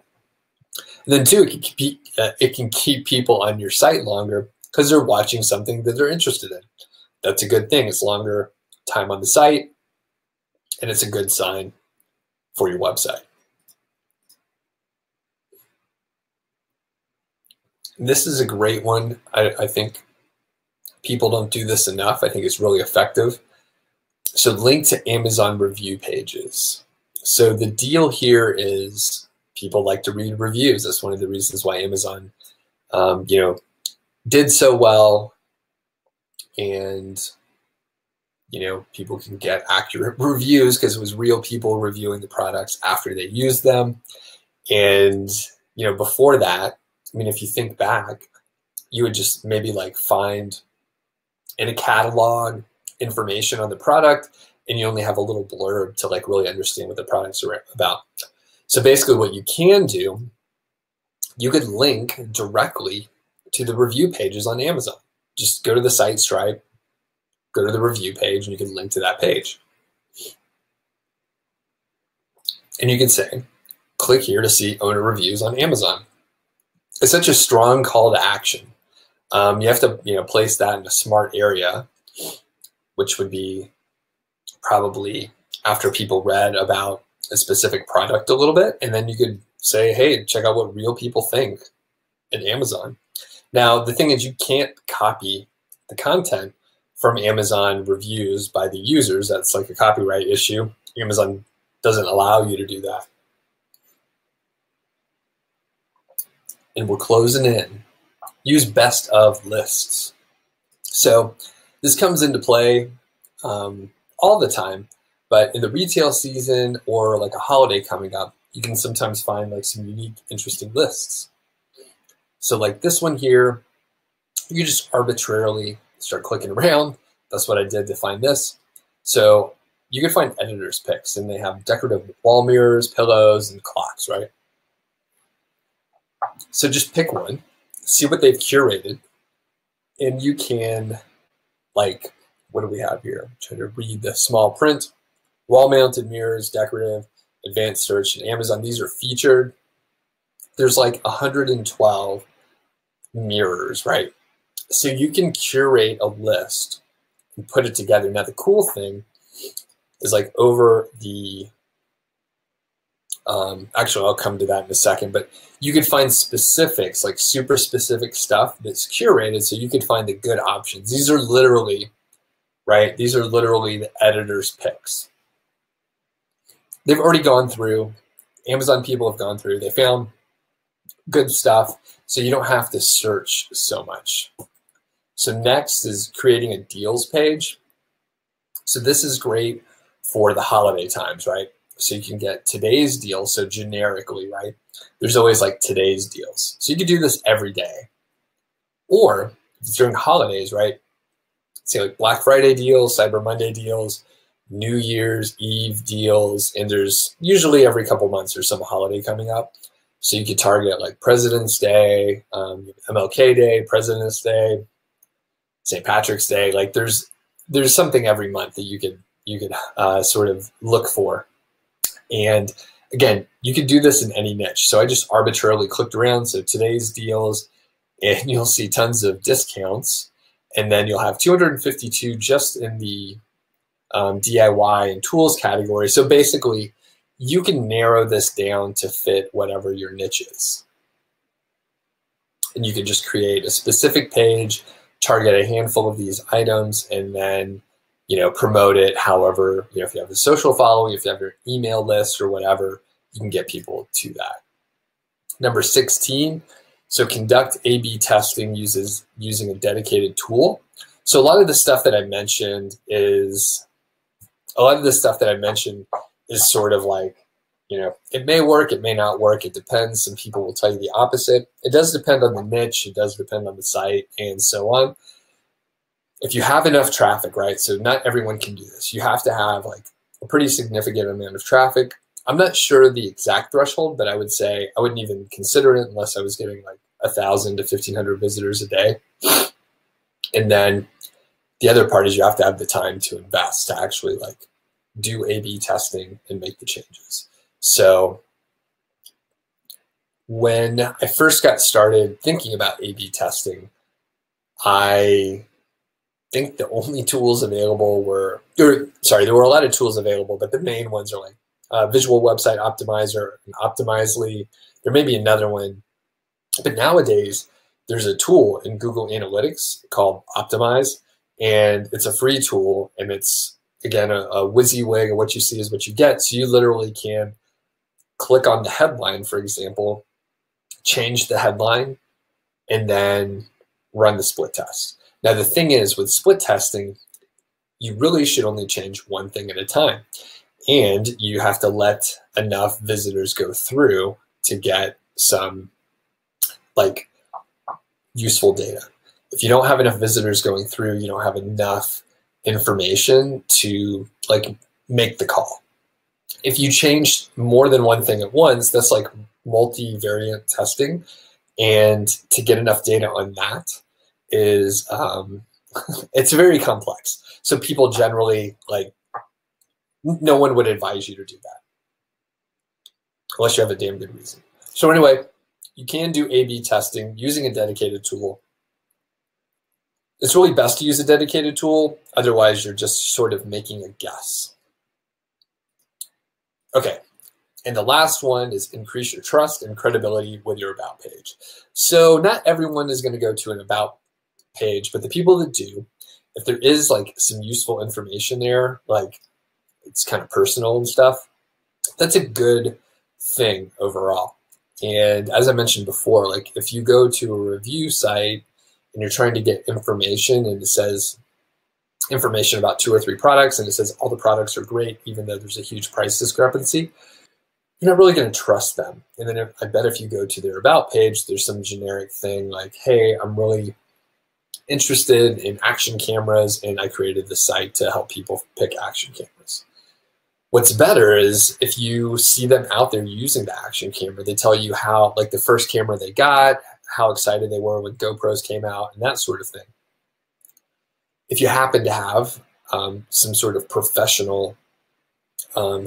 And then two, it can keep people on your site longer because they're watching something that they're interested in. That's a good thing. It's longer time on the site, and it's a good sign for your website. This is a great one. I think people don't do this enough. I think it's really effective. So link to Amazon review pages. So the deal here is people like to read reviews. That's one of the reasons why Amazon, did so well, and people can get accurate reviews because it was real people reviewing the products after they used them. And before that, if you think back, you would just maybe find in a catalog information on the product, and you only have a little blurb to really understand what the products are about. So basically what you can do, you could link directly to the review pages on Amazon. Just go to the site Stripe, go to the review page, and you can link to that page. And you can say, click here to see owner reviews on Amazon. It's such a strong call to action. You have to place that in a smart area, which would be probably after people read about a specific product a little bit, and then you could say, hey, check out what real people think in Amazon. Now, the thing is, you can't copy the content from Amazon reviews by the users. That's like a copyright issue. Amazon doesn't allow you to do that. And we're closing in. Use best of lists. So this comes into play all the time, but in the retail season or like a holiday coming up, you can sometimes find some unique, interesting lists. So like this one here, you just arbitrarily start clicking around. That's what I did to find this. So you can find editors' picks, and they have decorative wall mirrors, pillows, and clocks, right? So just pick one, see what they've curated, and you can like, what do we have here? I'm trying to read the small print. Wall-mounted mirrors, decorative, advanced search, and Amazon. These are featured. There's like 112 mirrors, right? So you can curate a list and put it together. Now, the cool thing is like over the, actually, I'll come to that in a second, but you could find specifics, like super specific stuff that's curated, so you could find the good options. These are literally, right? These are literally the editor's picks. They've already gone through, Amazon people have gone through, they found good stuff, so you don't have to search so much. So next is creating a deals page. So this is great for the holiday times, right? So you can get today's deal, so generically, right? There's always like today's deals. So you could do this every day. Or if it's during holidays, right? Say like Black Friday deals, Cyber Monday deals, New Year's Eve deals, and there's usually every couple months there's some holiday coming up. So you could target like President's Day, MLK Day, President's Day, St. Patrick's Day. Like there's something every month that you could sort of look for. And again, you could do this in any niche. So I just arbitrarily clicked around. So today's deals, and you'll see tons of discounts. And then you'll have 252 just in the DIY and tools category. So basically, you can narrow this down to fit whatever your niche is. And you can just create a specific page, target a handful of these items, and then promote it however, if you have a social following, if you have your email list or whatever, you can get people to that. Number 16, so conduct A/B testing using a dedicated tool. So a lot of the stuff that I mentioned is sort of like, it may work, it may not work, it depends. Some people will tell you the opposite. It does depend on the niche, it does depend on the site, and so on. If you have enough traffic, right? So not everyone can do this. You have to have like a pretty significant amount of traffic. I'm not sure the exact threshold, but I would say I wouldn't even consider it unless I was getting like 1,000 to 1,500 visitors a day. And then the other part is you have to have the time to invest to actually like do A/B testing and make the changes. So when I first got started thinking about A/B testing, I think the only tools available were, there were a lot of tools available, but the main ones are like Visual Website Optimizer and Optimizely. There may be another one, but nowadays there's a tool in Google Analytics called Optimize, and it's a free tool, and it's, again, a WYSIWYG, and what you see is what you get. So you literally can click on the headline, for example, change the headline, and then run the split test. Now, the thing is, with split testing, you really should only change one thing at a time. And you have to let enough visitors go through to get some like useful data. If you don't have enough visitors going through, you don't have enough information to like make the call. If you change more than one thing at once, that's like multivariate testing. And to get enough data on that is, it's very complex. So people generally, like, no one would advise you to do that unless you have a damn good reason. So anyway, you can do A/B testing using a dedicated tool. It's really best to use a dedicated tool. Otherwise, you're just sort of making a guess. Okay. And the last one is increase your trust and credibility with your about page. So not everyone is going to go to an about page, but the people that do, if there is like some useful information there, like it's kind of personal and stuff, that's a good thing overall. And as I mentioned before, like if you go to a review site and you're trying to get information and it says information about 2 or 3 products and it says all the products are great, even though there's a huge price discrepancy, you're not really going to trust them. And then I bet if you go to their about page, there's some generic thing like, hey, I'm really interested in action cameras and I created the site to help people pick action cameras. What's better is if you see them out there using the action camera, they tell you how, like the first camera they got, how excited they were when GoPros came out and that sort of thing. if you happen to have some sort of professional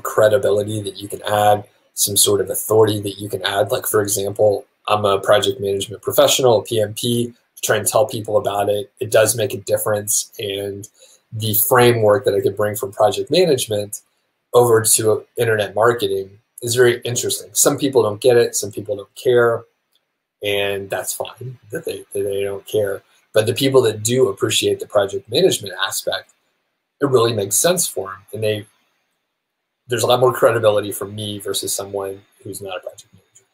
credibility that you can add, some sort of authority that you can add. Like, for example, I'm a project management professional, a PMP, try and tell people about it. It does make a difference. And the framework that I could bring from project management over to internet marketing is very interesting. Some people don't get it. Some people don't care. And that's fine that they don't care. But the people that do appreciate the project management aspect, it really makes sense for them. And there's a lot more credibility from me versus someone who's not a project manager,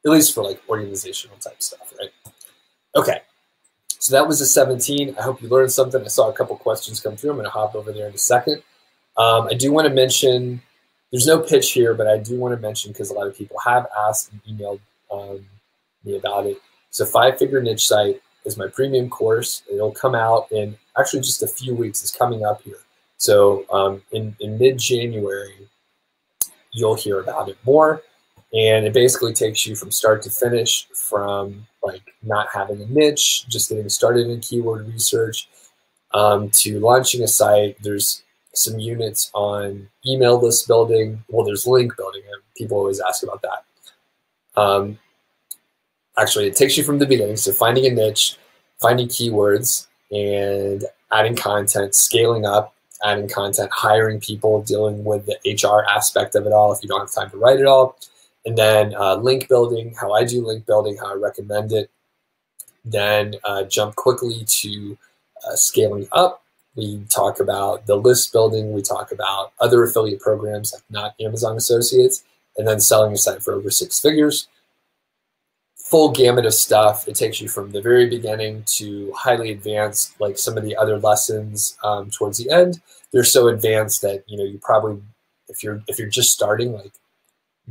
at least for like organizational type stuff, right? Okay, so that was a 17. I hope you learned something. I saw a couple questions come through. I'm gonna hop over there in a second. I do wanna mention, there's no pitch here, but I do wanna mention, because a lot of people have asked and emailed me about it. So 5-Figure Niche Site is my premium course. It'll come out in actually just a few weeks. It's coming up here. So in mid-January, you'll hear about it more. And it basically takes you from start to finish, from like not having a niche, just getting started in keyword research, to launching a site. There's some units on email list building. Well, there's link building, and people always ask about that. Actually, it takes you from the beginning. So finding a niche, finding keywords, and adding content, scaling up, adding content, hiring people, dealing with the HR aspect of it all if you don't have time to write it all. And then link building, how I do link building, how I recommend it. Then jump quickly to scaling up. We talk about the list building. We talk about other affiliate programs like not Amazon Associates, and then selling a site for over 6 figures. Full gamut of stuff. It takes you from the very beginning to highly advanced, like some of the other lessons towards the end. They're so advanced that, you know, you probably, if you're just starting, like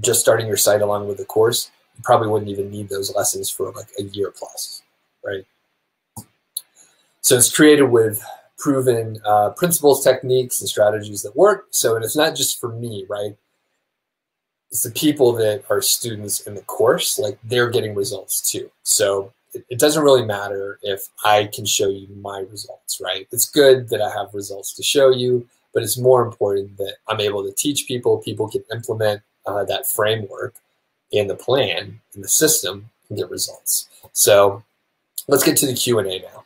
just starting your site along with the course, you probably wouldn't even need those lessons for like a year plus, right? So it's created with proven principles, techniques, and strategies that work. So, and it's not just for me, right? It's the people that are students in the course, like they're getting results too. So it doesn't really matter if I can show you my results, right? It's good that I have results to show you, but it's more important that I'm able to teach people, people can implement that framework and the plan and the system and get results. So let's get to the Q&A now.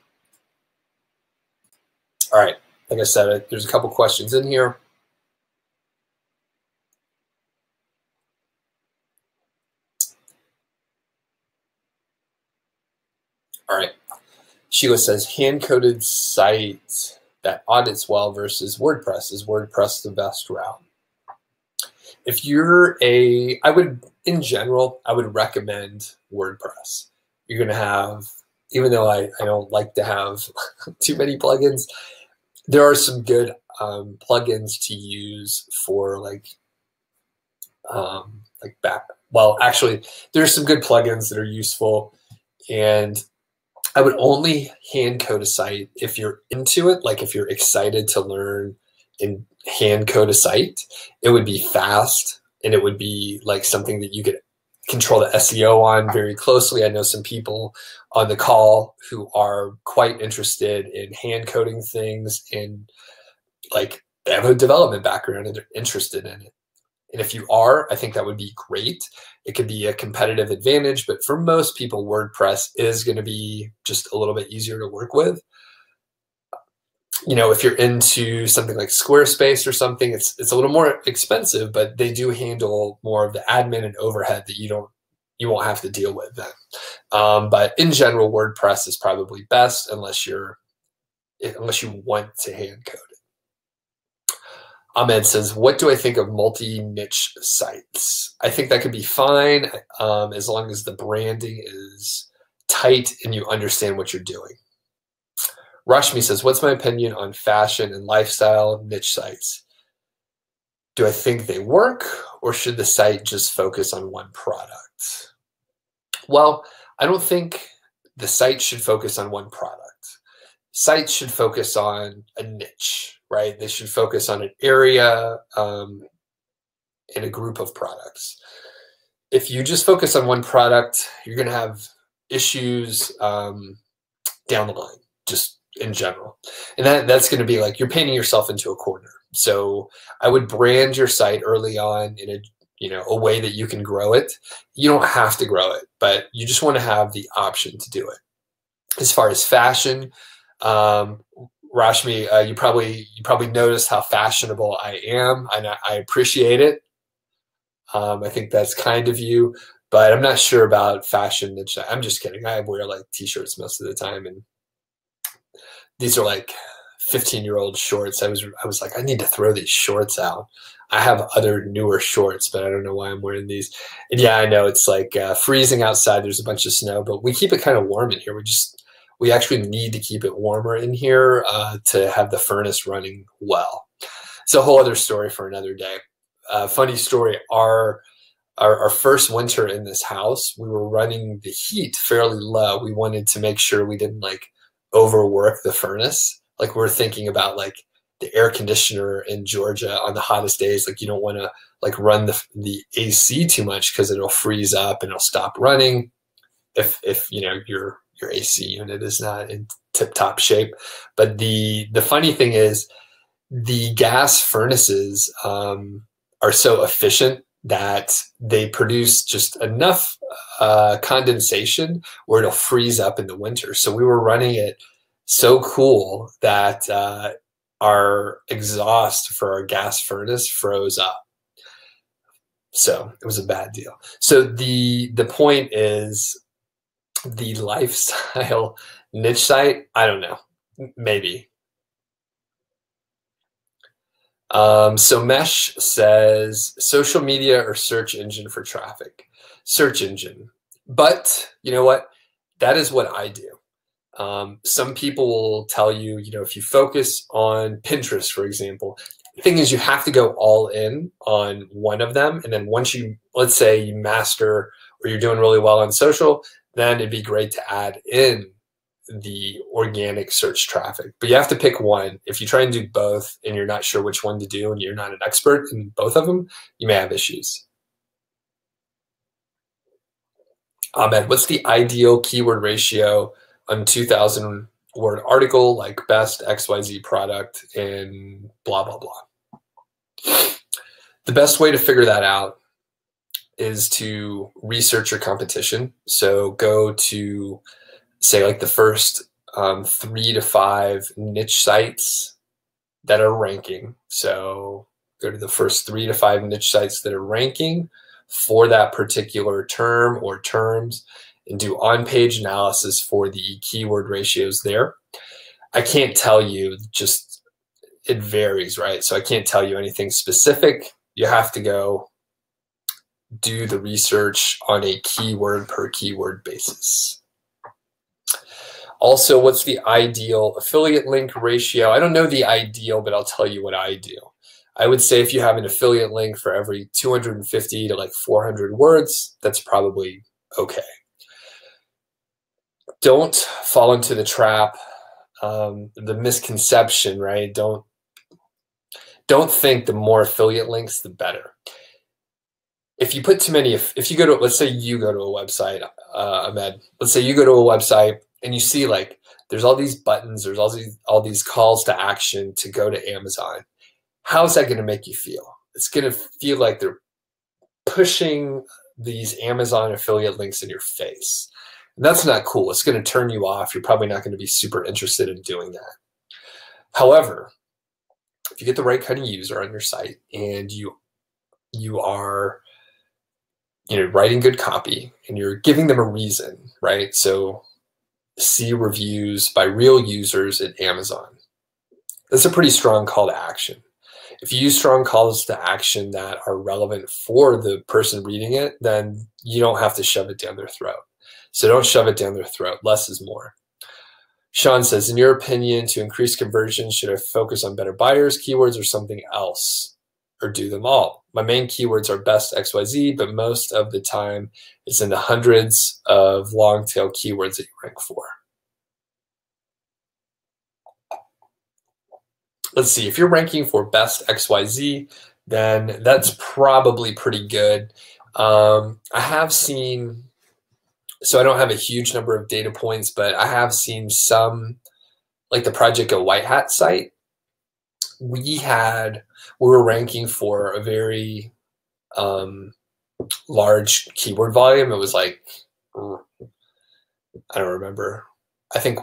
All right, like I said, there's a couple questions in here. All right, Sheila says, hand-coded site that audits well versus WordPress. Is WordPress the best route? If you're in general, I would recommend WordPress. You're gonna have, even though I don't like to have too many plugins, there are some good plugins to use for well, actually, there's some good plugins that are useful, and I would only hand code a site if you're into it, like if you're excited to learn and hand code a site. It would be fast, and it would be like something that you could control the SEO on very closely. I know some people on the call who are quite interested in hand coding things, and like they have a development background and they're interested in it. And if you are, I think that would be great. It could be a competitive advantage, but for most people, WordPress is going to be just a little bit easier to work with. You know, if you're into something like Squarespace or something, it's a little more expensive, but they do handle more of the admin and overhead that you won't have to deal with then. But in general, WordPress is probably best unless you want to hand code. Ahmed says, what do I think of multi-niche sites? I think that could be fine as long as the branding is tight and you understand what you're doing. Rashmi says, what's my opinion on fashion and lifestyle niche sites? Do I think they work, or should the site just focus on one product? Well, I don't think the site should focus on one product. Sites should focus on a niche, right? They should focus on an area and a group of products. If you just focus on one product, you're going to have issues down the line. Just in general. And that's going to be like you're painting yourself into a corner. So I would brand your site early on in a way that you can grow it. You don't have to grow it, but you just want to have the option to do it. As far as fashion, Rashmi, you probably noticed how fashionable I am, and I appreciate it. I think that's kind of you, but I'm not sure about fashion. I'm just kidding. I wear like t-shirts most of the time, and these are like 15-year-old shorts. I was like, I need to throw these shorts out. I have other newer shorts, but I don't know why I'm wearing these. And yeah, I know it's like freezing outside. There's a bunch of snow, but we keep it kind of warm in here. We actually need to keep it warmer in here to have the furnace running well. It's a whole other story for another day. Funny story, our first winter in this house, we were running the heat fairly low. We wanted to make sure we didn't like overwork the furnace. Like we're thinking about like the air conditioner in Georgia on the hottest days. Like you don't want to like run the AC too much because it'll freeze up and it'll stop running if your AC unit is not in tip-top shape. But the funny thing is the gas furnaces are so efficient that they produce just enough condensation where it'll freeze up in the winter. So we were running it so cool that our exhaust for our gas furnace froze up. So it was a bad deal. So the point is the lifestyle niche site, I don't know, maybe. So Mesh says social media or search engine for traffic. Search engine. But you know what? That is what I do. Some people will tell you, if you focus on Pinterest, for example, the thing is you have to go all in on one of them. And then once let's say you master or you're doing really well on social, then it'd be great to add in the organic search traffic. But you have to pick one. If you try and do both and you're not sure which one to do and you're not an expert in both of them, you may have issues. Ahmed, what's the ideal keyword ratio on 2,000 word article, like best XYZ product and blah, blah, blah? The best way to figure that out is to research your competition. So go to, say, like the first 3 to 5 niche sites that are ranking. So go to the first 3 to 5 niche sites that are ranking for that particular term or terms and do on-page analysis for the keyword ratios there. I can't tell you, just it varies, right? So I can't tell you anything specific. You have to go do the research on a keyword per keyword basis. Also, what's the ideal affiliate link ratio? I don't know the ideal, but I'll tell you what I do. I would say if you have an affiliate link for every 250 to like 400 words, that's probably okay. Don't fall into the trap, the misconception, right? Don't think the more affiliate links, the better. If you put too many, if you go to, let's say you go to a website, Ahmed, let's say you go to a website and you see like there's all these buttons, there's all these calls to action to go to Amazon. How's that going to make you feel? It's going to feel like they're pushing these Amazon affiliate links in your face. And that's not cool. It's going to turn you off. You're probably not going to be super interested in doing that. However, if you get the right kind of user on your site and you are writing good copy and you're giving them a reason, right? So see reviews by real users at Amazon. That's a pretty strong call to action. If you use strong calls to action that are relevant for the person reading it, then you don't have to shove it down their throat. So don't shove it down their throat. Less is more. Sean says, in your opinion, to increase conversion, should I focus on better buyers, keywords, or something else, or do them all? My main keywords are best XYZ, but most of the time it's in the hundreds of long tail keywords that you rank for. Let's see, if you're ranking for best XYZ, then that's probably pretty good. I have seen, so I don't have a huge number of data points, but I have seen some like the Project Go White Hat site, we were ranking for a very large keyword volume. It was like, I don't remember. I think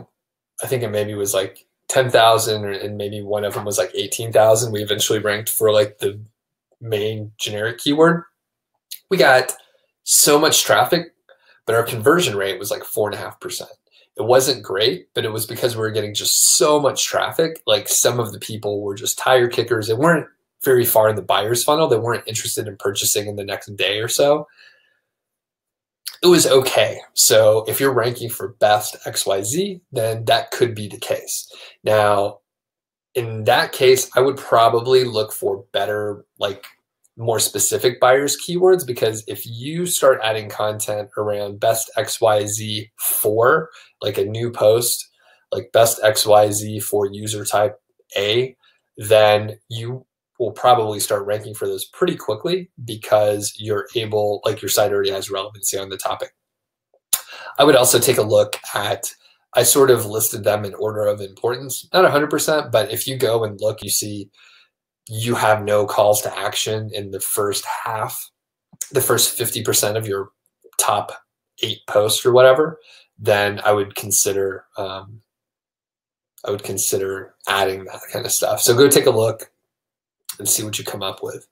it maybe was like 10,000, and maybe one of them was like 18,000. We eventually ranked for like the main generic keyword. We got so much traffic, but our conversion rate was like 4.5%. It wasn't great, but it was because we were getting just so much traffic. Like some of the people were just tire kickers. They weren't very far in the buyer's funnel. They weren't interested in purchasing in the next day or so. It was okay. So if you're ranking for best XYZ, then that could be the case. Now, in that case, I would probably look for better, like more specific buyers keywords, because if you start adding content around best XYZ for like a new post, like best XYZ for user type A, then you will probably start ranking for those pretty quickly because you're able, like your site already has relevancy on the topic. I would also take a look at, I sort of listed them in order of importance, not 100%, but if you go and look, you see you have no calls to action in the first half, the first 50% of your top 8 posts or whatever, then I would consider adding that kind of stuff. So go take a look and see what you come up with.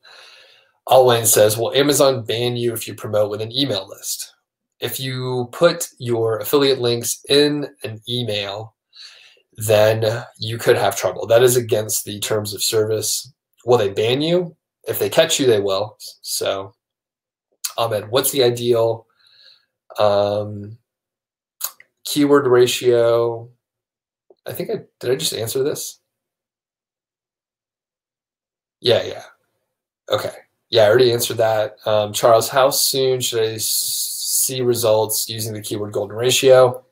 Alwyn says, will Amazon ban you if you promote with an email list? If you put your affiliate links in an email, then you could have trouble. That is against the terms of service. Will they ban you? If they catch you, they will. So, Ahmed, what's the ideal keyword ratio? I think did I just answer this? Yeah. Okay. Yeah, I already answered that. Charles, how soon should I see results using the keyword golden ratio?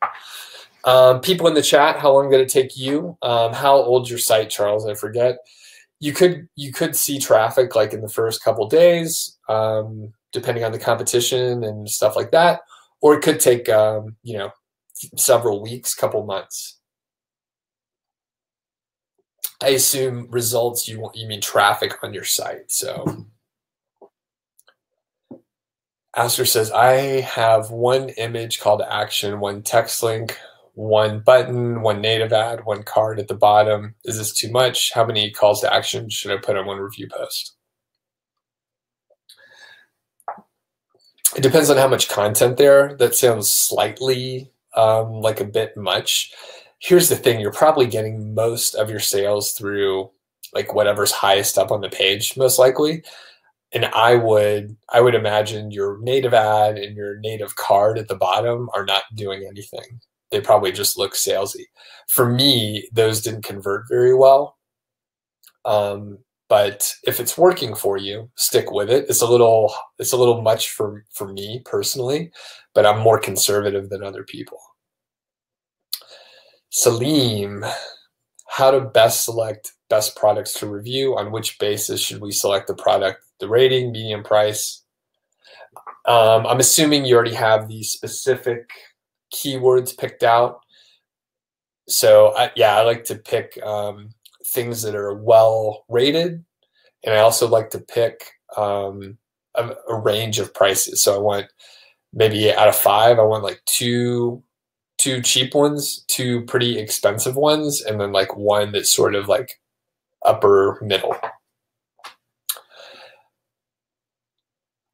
People in the chat, how long did it take you? How old's your site, Charles? I forget. You could see traffic like in the first couple days, depending on the competition and stuff like that, or it could take several weeks, couple months. I assume results, you mean traffic on your site. So Aster says, I have one image call to action, one text link, one button, one native ad, one card at the bottom. Is this too much? How many calls to action should I put on one review post? It depends on how much content there. That sounds slightly like a bit much. Here's the thing, you're probably getting most of your sales through like whatever's highest up on the page, most likely. And I would imagine your native ad and your native card at the bottom are not doing anything. They probably just look salesy. For me, those didn't convert very well. But if it's working for you, stick with it. It's a little much for me personally, but I'm more conservative than other people. Salim, how to best select best products to review? On which basis should we select the product? The rating, medium price? I'm assuming you already have the specific keywords picked out. So I like to pick things that are well rated, and I also like to pick a range of prices. So I want maybe out of 5, I want like two cheap ones, 2 pretty expensive ones, and then like one that's sort of like upper middle.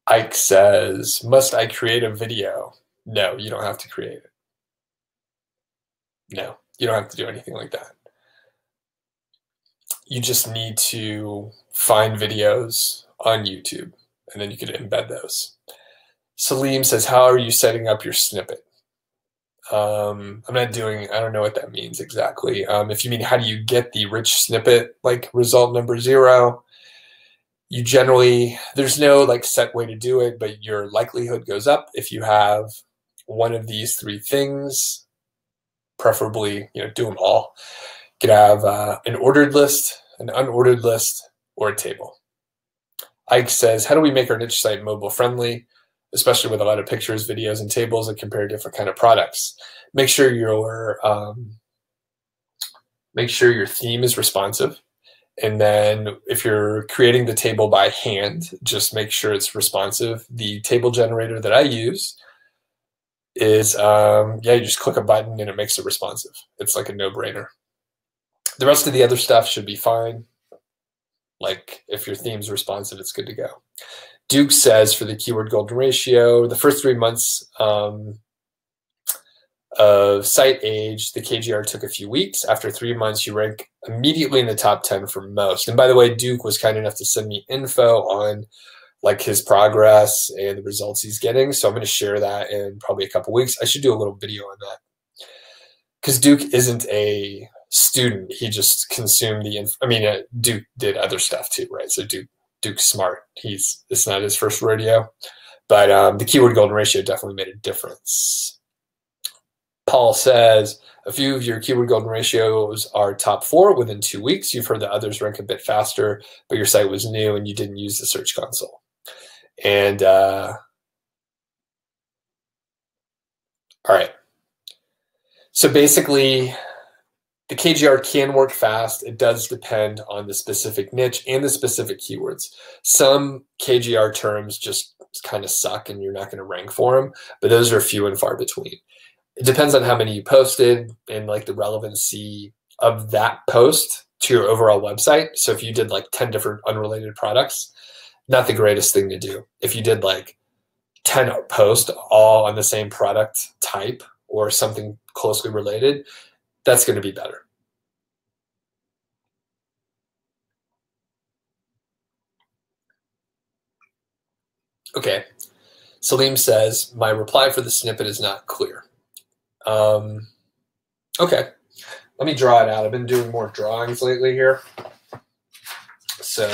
Ike says, must I create a video? No, you don't have to create it. No, you don't have to do anything like that. You just need to find videos on YouTube, and then you can embed those. Salim says, how are you setting up your snippet? I don't know what that means exactly. If you mean how do you get the rich snippet, like result number 0, you generally, there's no like set way to do it, but your likelihood goes up if you have one of these 3 things, preferably, do them all. You could have an ordered list, an unordered list, or a table. Ike says, how do we make our niche site mobile friendly, especially with a lot of pictures, videos, and tables that compare different kind of products? Make sure your make sure your theme is responsive. And then if you're creating the table by hand, just make sure it's responsive. The table generator that I use is, you just click a button and it makes it responsive. It's like a no-brainer. The rest of the other stuff should be fine. Like if your theme's responsive, it's good to go. Duke says for the keyword golden ratio, the first 3 months of site age, the KGR took a few weeks. After 3 months, you rank immediately in the top 10 for most. And by the way, Duke was kind enough to send me info on like his progress and the results he's getting. So I'm going to share that in probably a couple weeks. I should do a little video on that because Duke isn't a student. He just consumed the Duke did other stuff too, right? So Duke's smart. It's not his first rodeo, but the keyword golden ratio definitely made a difference. Paul says, a few of your keyword golden ratios are top 4 within 2 weeks. You've heard that others rank a bit faster, but your site was new and you didn't use the Search Console. And all right. So basically, the KGR can work fast. It does depend on the specific niche and the specific keywords. Some KGR terms just kind of suck and you're not going to rank for them, but those are few and far between. It depends on how many you posted and like the relevancy of that post to your overall website. So if you did like 10 different unrelated products, not the greatest thing to do. If you did like 10 posts all on the same product type or something closely related, that's going to be better. Okay. Salim says, my reply for the snippet is not clear. Okay, let me draw it out. I've been doing more drawings lately here. So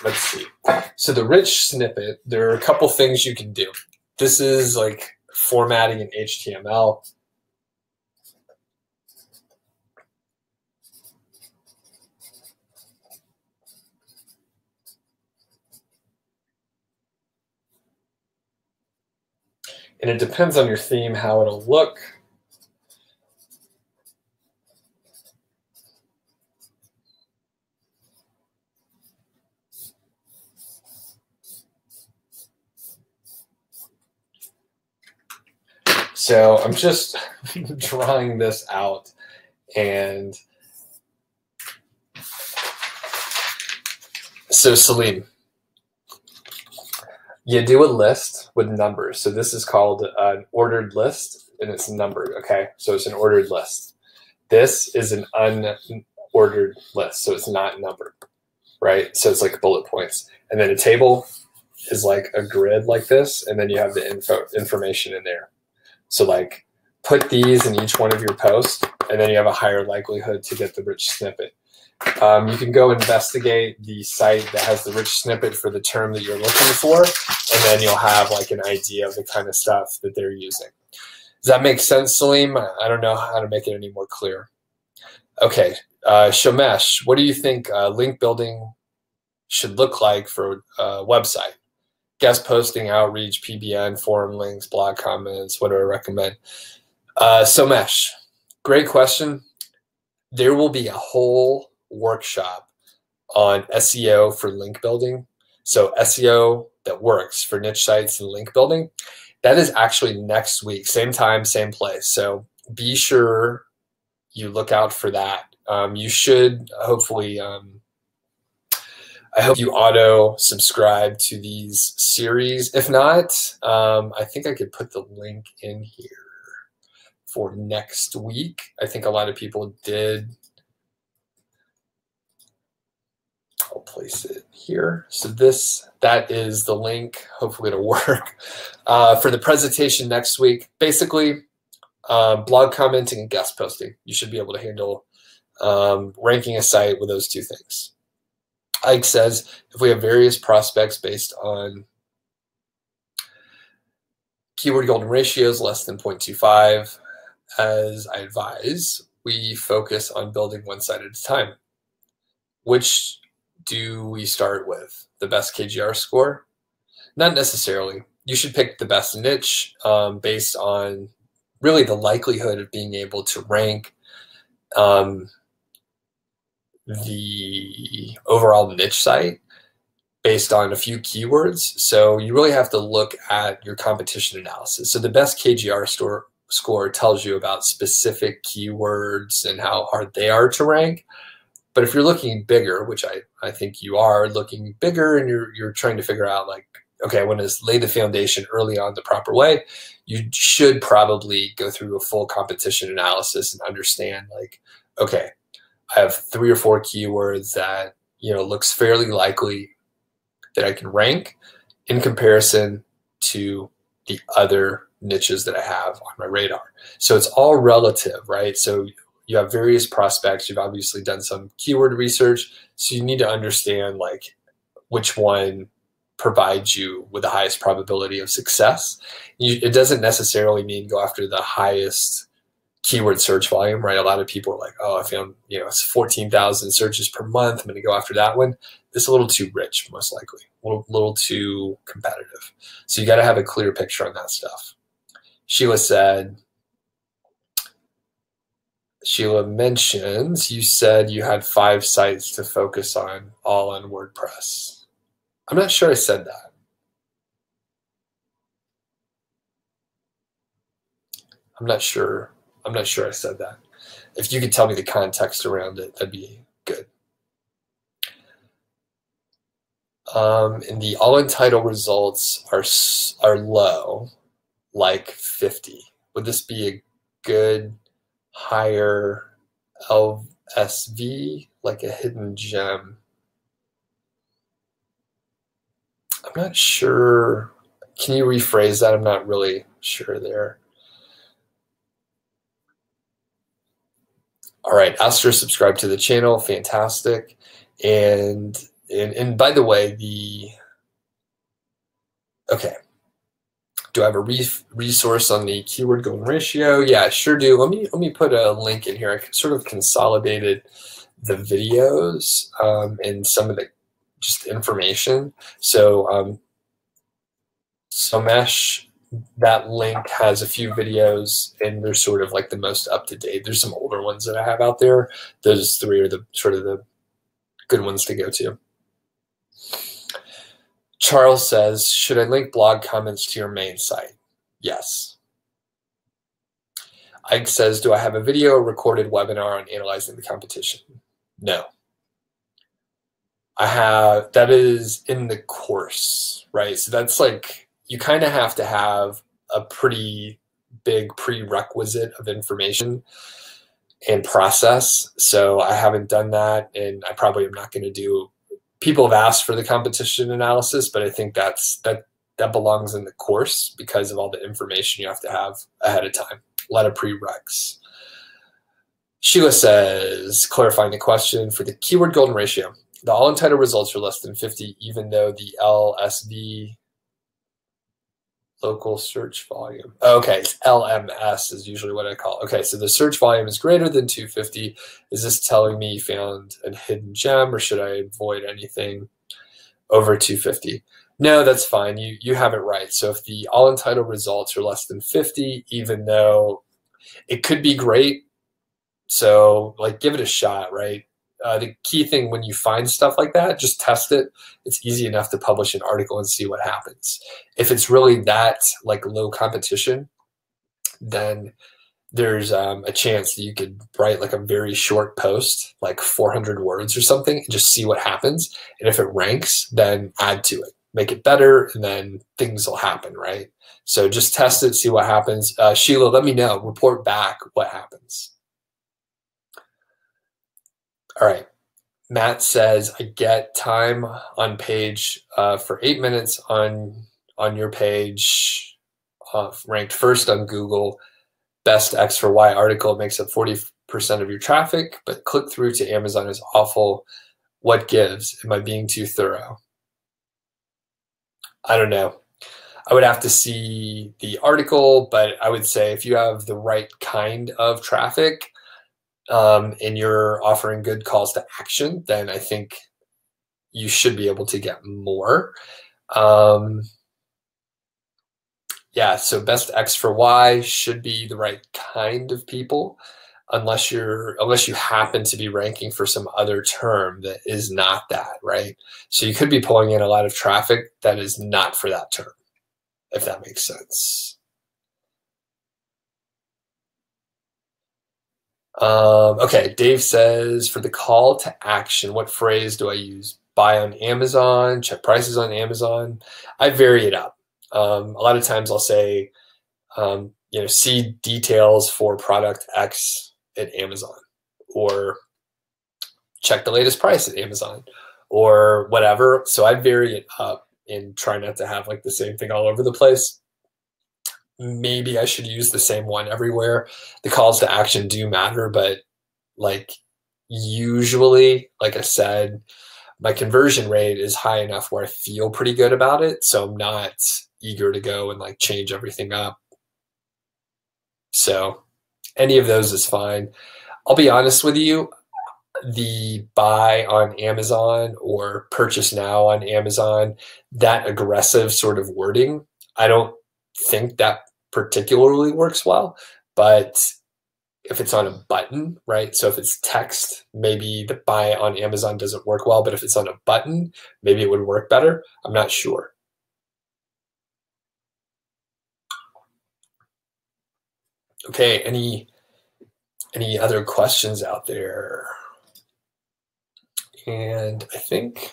let's see. So the rich snippet, there are a couple things you can do. This is like formatting in HTML. And it depends on your theme, how it'll look. So I'm just drawing this out, and so Salim, you do a list with numbers. So this is called an ordered list, and it's numbered, okay? So it's an ordered list. This is an unordered list, so it's not numbered, right? So it's like bullet points. And then a table is like a grid like this, and then you have the information in there. So like put these in each one of your posts, and then you have a higher likelihood to get the rich snippet. You can go investigate the site that has the rich snippet for the term that you're looking for, and then you'll have like an idea of the kind of stuff that they're using. Does that make sense, Salim? I don't know how to make it any more clear. Okay, Shomesh, what do you think link building should look like for a website? Guest posting, outreach, PBN, forum links, blog comments, what do I recommend? Somesh, great question. There will be a whole workshop on SEO for link building. So SEO that works for niche sites and link building. That is actually next week, same time, same place. So be sure you look out for that. You should hopefully, I hope you auto subscribe to these series. If not, I think I could put the link in here for next week. I think a lot of people did. I'll place it here. So that is the link. Hopefully it'll work. For the presentation next week, basically blog commenting and guest posting. You should be able to handle ranking a site with those two things. Ike says, if we have various prospects based on keyword golden ratios less than 0.25, as I advise, we focus on building one site at a time. Which do we start with? The best KGR score? Not necessarily. You should pick the best niche based on really the likelihood of being able to rank the overall niche site based on a few keywords. So you really have to look at your competition analysis. So the best KGR score tells you about specific keywords and how hard they are to rank. But if you're looking bigger, which I think you are looking bigger, and you're trying to figure out like, okay, I want to lay the foundation early on the proper way, you should probably go through a full competition analysis and understand like, okay, I have 3 or 4 keywords that, looks fairly likely that I can rank in comparison to the other niches that I have on my radar. So it's all relative, right? So you have various prospects. You've obviously done some keyword research. So you need to understand like which one provides you with the highest probability of success. It doesn't necessarily mean go after the highest keyword search volume, right? A lot of people are like, oh, I found, it's 14,000 searches per month. I'm going to go after that one. It's a little too rich, most likely, a little too competitive. So you got to have a clear picture on that stuff. Sheila mentions, you said you had 5 sites to focus on, all on WordPress. I'm not sure I said that. I'm not sure I said that. If you could tell me the context around it, that'd be good. And the all Untitled results are low, like 50. Would this be a good higher LSV, like a hidden gem? I'm not sure. Can you rephrase that? I'm not really sure there. All right, Aster subscribe to the channel. Fantastic. And by the way, okay. Do I have a resource on the keyword golden ratio? Yeah, I sure do. Let me put a link in here. I sort of consolidated the videos and some of the just information. So Somesh, that link has a few videos, and they're sort of like the most up to date. There's some older ones that I have out there. Those 3 are the sort of the good ones to go to. Charles says, should I link blog comments to your main site? Yes. Ike says, do I have a video or recorded webinar on analyzing the competition? No. That is in the course, right? So that's like, you kind of have to have a pretty big prerequisite of information and process. So I haven't done that, and I probably am not going to do. People have asked for the competition analysis, but I think that belongs in the course because of all the information you have to have ahead of time. A lot of prereqs. Sheila says, clarifying the question for the keyword golden ratio. The all Untitled results are less than 50, even though the LSV, local search volume. Okay, LMS is usually what I call it. Okay, so the search volume is greater than 250. Is this telling me you found a hidden gem, or should I avoid anything over 250? No, that's fine. You have it right. So if the all Untitled results are less than 50, even though it could be great, so like give it a shot, right? The key thing when you find stuff like that, just test it. It's easy enough to publish an article and see what happens. If it's really that like low competition, then there's a chance that you could write like a very short post, like 400 words or something, and just see what happens. And if it ranks, then add to it, make it better, and then things will happen, right? So just test it, see what happens. Sheila, let me know, report back what happens. All right. Matt says, I get time on page for 8 minutes on your page, ranked first on Google. Best X for Y article makes up 40% of your traffic, but click through to Amazon is awful. What gives? Am I being too thorough? I don't know. I would have to see the article, but I would say if you have the right kind of traffic, and you're offering good calls to action, then I think you should be able to get more. Yeah, so best X for Y should be the right kind of people. unless you happen to be ranking for some other term that is not that, right? So you could be pulling in a lot of traffic that is not for that term, if that makes sense. Okay, Dave says, for the call to action, what phrase do I use? Buy on Amazon, check prices on Amazon. I vary it up. A lot of times I'll say, see details for product X at Amazon, or check the latest price at Amazon, or whatever. So I vary it up and try not to have like the same thing all over the place. Maybe I should use the same one everywhere. The calls to action do matter, but like usually, like I said, my conversion rate is high enough where I feel pretty good about it. So I'm not eager to go and like change everything up. So any of those is fine. I'll be honest with you, the buy on Amazon or purchase now on Amazon, that aggressive sort of wording, I don't think that particularly works well. But if it's on a button, right? So if it's text, maybe the buy on Amazon doesn't work well, but if it's on a button, maybe it would work better. I'm not sure. Okay, any other questions out there? And I think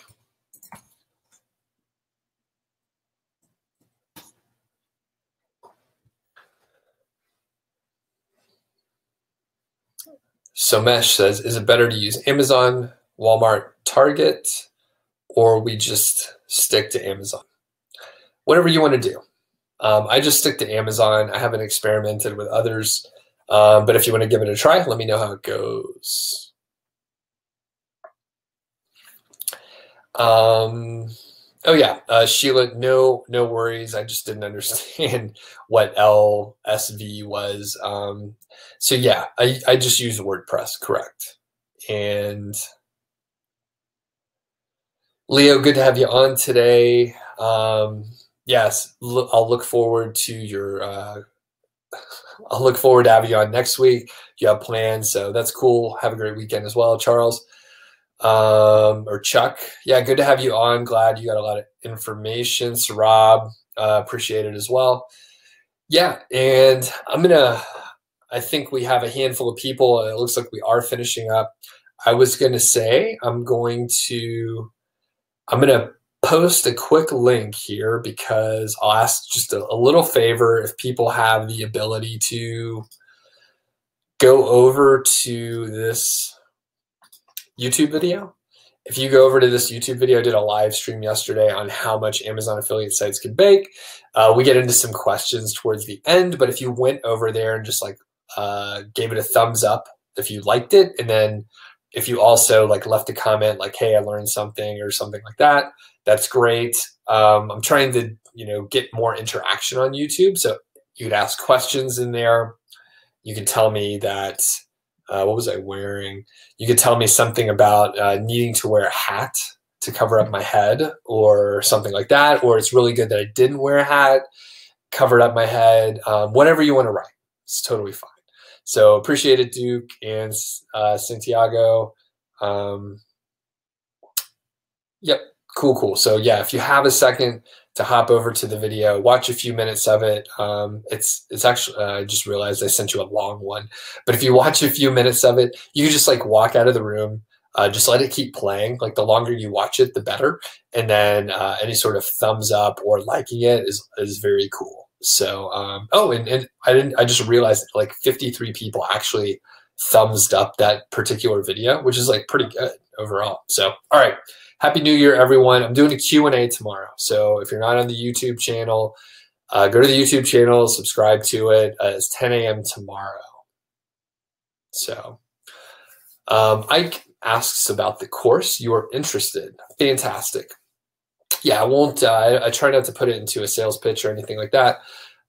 Somesh says, is it better to use Amazon, Walmart, Target, or we just stick to Amazon? Whatever you want to do. I just stick to Amazon. I haven't experimented with others, but if you want to give it a try, let me know how it goes. Oh yeah, Sheila, no worries. I just didn't understand what LSV was. So yeah, I just use WordPress, correct. And Leo, good to have you on today. Yes, I'll look forward to your. I'll look forward to having you on next week. You have plans, so that's cool. Have a great weekend as well, Charles. Or Chuck. Yeah, good to have you on. Glad you got a lot of information. Sarab, appreciate it as well. Yeah, and I think we have a handful of people. It looks like we are finishing up. I was going to say I'm going to post a quick link here because I'll ask just a little favor if people have the ability to go over to this YouTube video. If you go over to this YouTube video, I did a live stream yesterday on how much Amazon affiliate sites can bake. We get into some questions towards the end, but if you went over there and just like gave it a thumbs up if you liked it, and then if you also like left a comment like, hey, I learned something or something like that, that's great. I'm trying to, get more interaction on YouTube. So you could ask questions in there. You could tell me that, what was I wearing? You could tell me something about needing to wear a hat to cover up my head or something like that. Or it's really good that I didn't wear a hat, covered up my head, whatever you want to write. It's totally fine. So appreciate it, Duke and Santiago. Yep, cool. So yeah, if you have a second to hop over to the video, watch a few minutes of it. It's actually, I just realized I sent you a long one, but if you watch a few minutes of it, you can just like walk out of the room, just let it keep playing. Like the longer you watch it, the better. And then any sort of thumbs up or liking it is very cool. So, and I just realized like 53 people actually thumbs up that particular video, which is like pretty good overall. So, all right. Happy New Year, everyone. I'm doing a Q&A tomorrow. So if you're not on the YouTube channel, go to the YouTube channel, subscribe to it. It's 10 a.m. tomorrow. So Ike asks about the course. You are interested. Fantastic. Yeah, I won't, I try not to put it into a sales pitch or anything like that.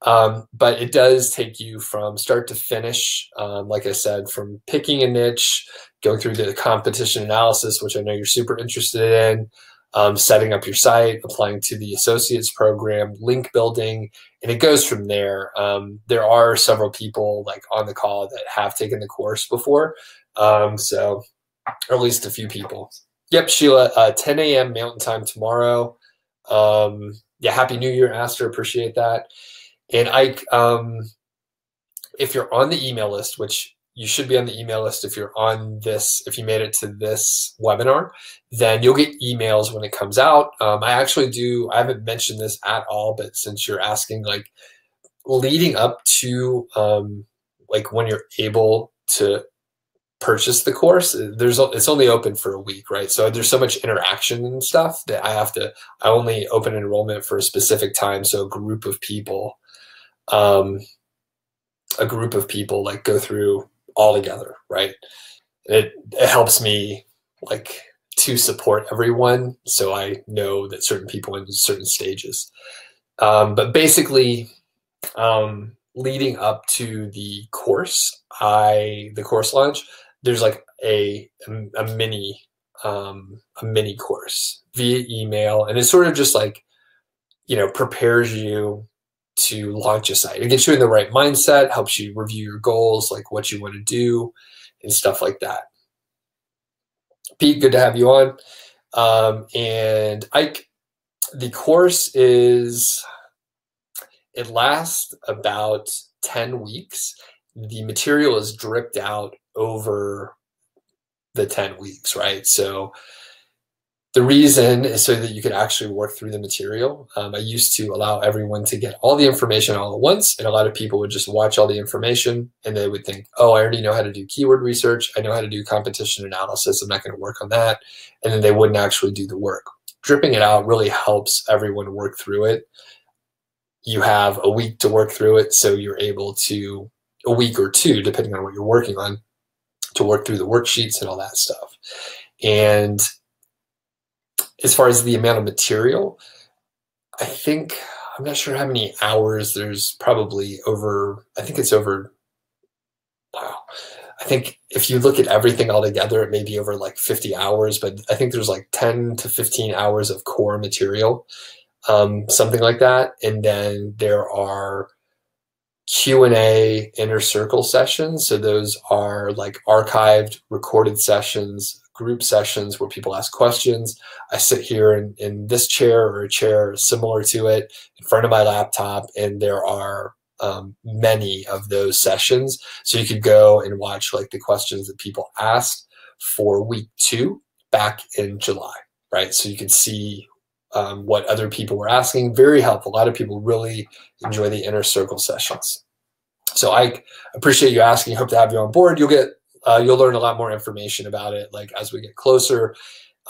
But it does take you from start to finish. Like I said, from picking a niche, going through the competition analysis, which I know you're super interested in, setting up your site, applying to the associates program, link building, and it goes from there. There are several people like on the call that have taken the course before, so or at least a few people. Yep, Sheila, 10 a.m. Mountain Time tomorrow. Yeah, Happy New Year, Aster. Appreciate that. And Ike, if you're on the email list, which you should be on the email list if you're on this, if you made it to this webinar, then you'll get emails when it comes out. I haven't mentioned this at all, but since you're asking, like leading up to like when you're able to purchase the course, it's only open for a week, right? So there's so much interaction and stuff that I only open enrollment for a specific time. So a group of people like go through all together, right? It helps me like to support everyone, so I know that certain people in certain stages. But basically, leading up to the course launch, there's like a mini course via email, and it's sort of just like, prepares you to launch a site. It gets you in the right mindset, helps you review your goals, like what you want to do and stuff like that. Pete, good to have you on. And Ike, the course it lasts about 10 weeks. The material is dripped out over the 10 weeks, right? So the reason is so that you can actually work through the material. I used to allow everyone to get all the information all at once, and a lot of people would just watch all the information and they would think, oh, I already know how to do keyword research. I know how to do competition analysis. I'm not going to work on that. And then they wouldn't actually do the work. Dripping it out really helps everyone work through it. You have a week to work through it, so you're able to, a week or two, depending on what you're working on, to work through the worksheets and all that stuff. And as far as the amount of material, I'm not sure how many hours. There's probably I think if you look at everything all together, it may be over like 50 hours, but I think there's like 10 to 15 hours of core material, something like that. And then there are Q&A inner circle sessions. So those are like archived, recorded sessions, group sessions where people ask questions. I sit here in this chair or a chair similar to it in front of my laptop, and there are many of those sessions. So you could go and watch like the questions that people asked for week 2 back in July, right? So you can see what other people were asking. Very helpful. A lot of people really enjoy the inner circle sessions. So I appreciate you asking. Hope to have you on board. You'll learn a lot more information about it like as we get closer.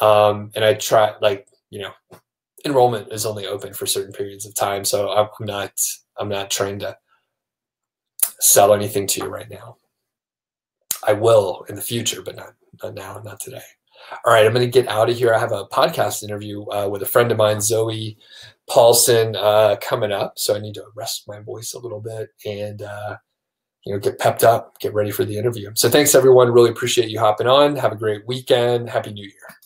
And I try, enrollment is only open for certain periods of time. So I'm not trying to sell anything to you right now. I will in the future, but not now, not today. All right, I'm going to get out of here. I have a podcast interview with a friend of mine, Zoe Paulson, coming up. So I need to rest my voice a little bit and get pepped up, get ready for the interview. So thanks, everyone. Really appreciate you hopping on. Have a great weekend. Happy New Year.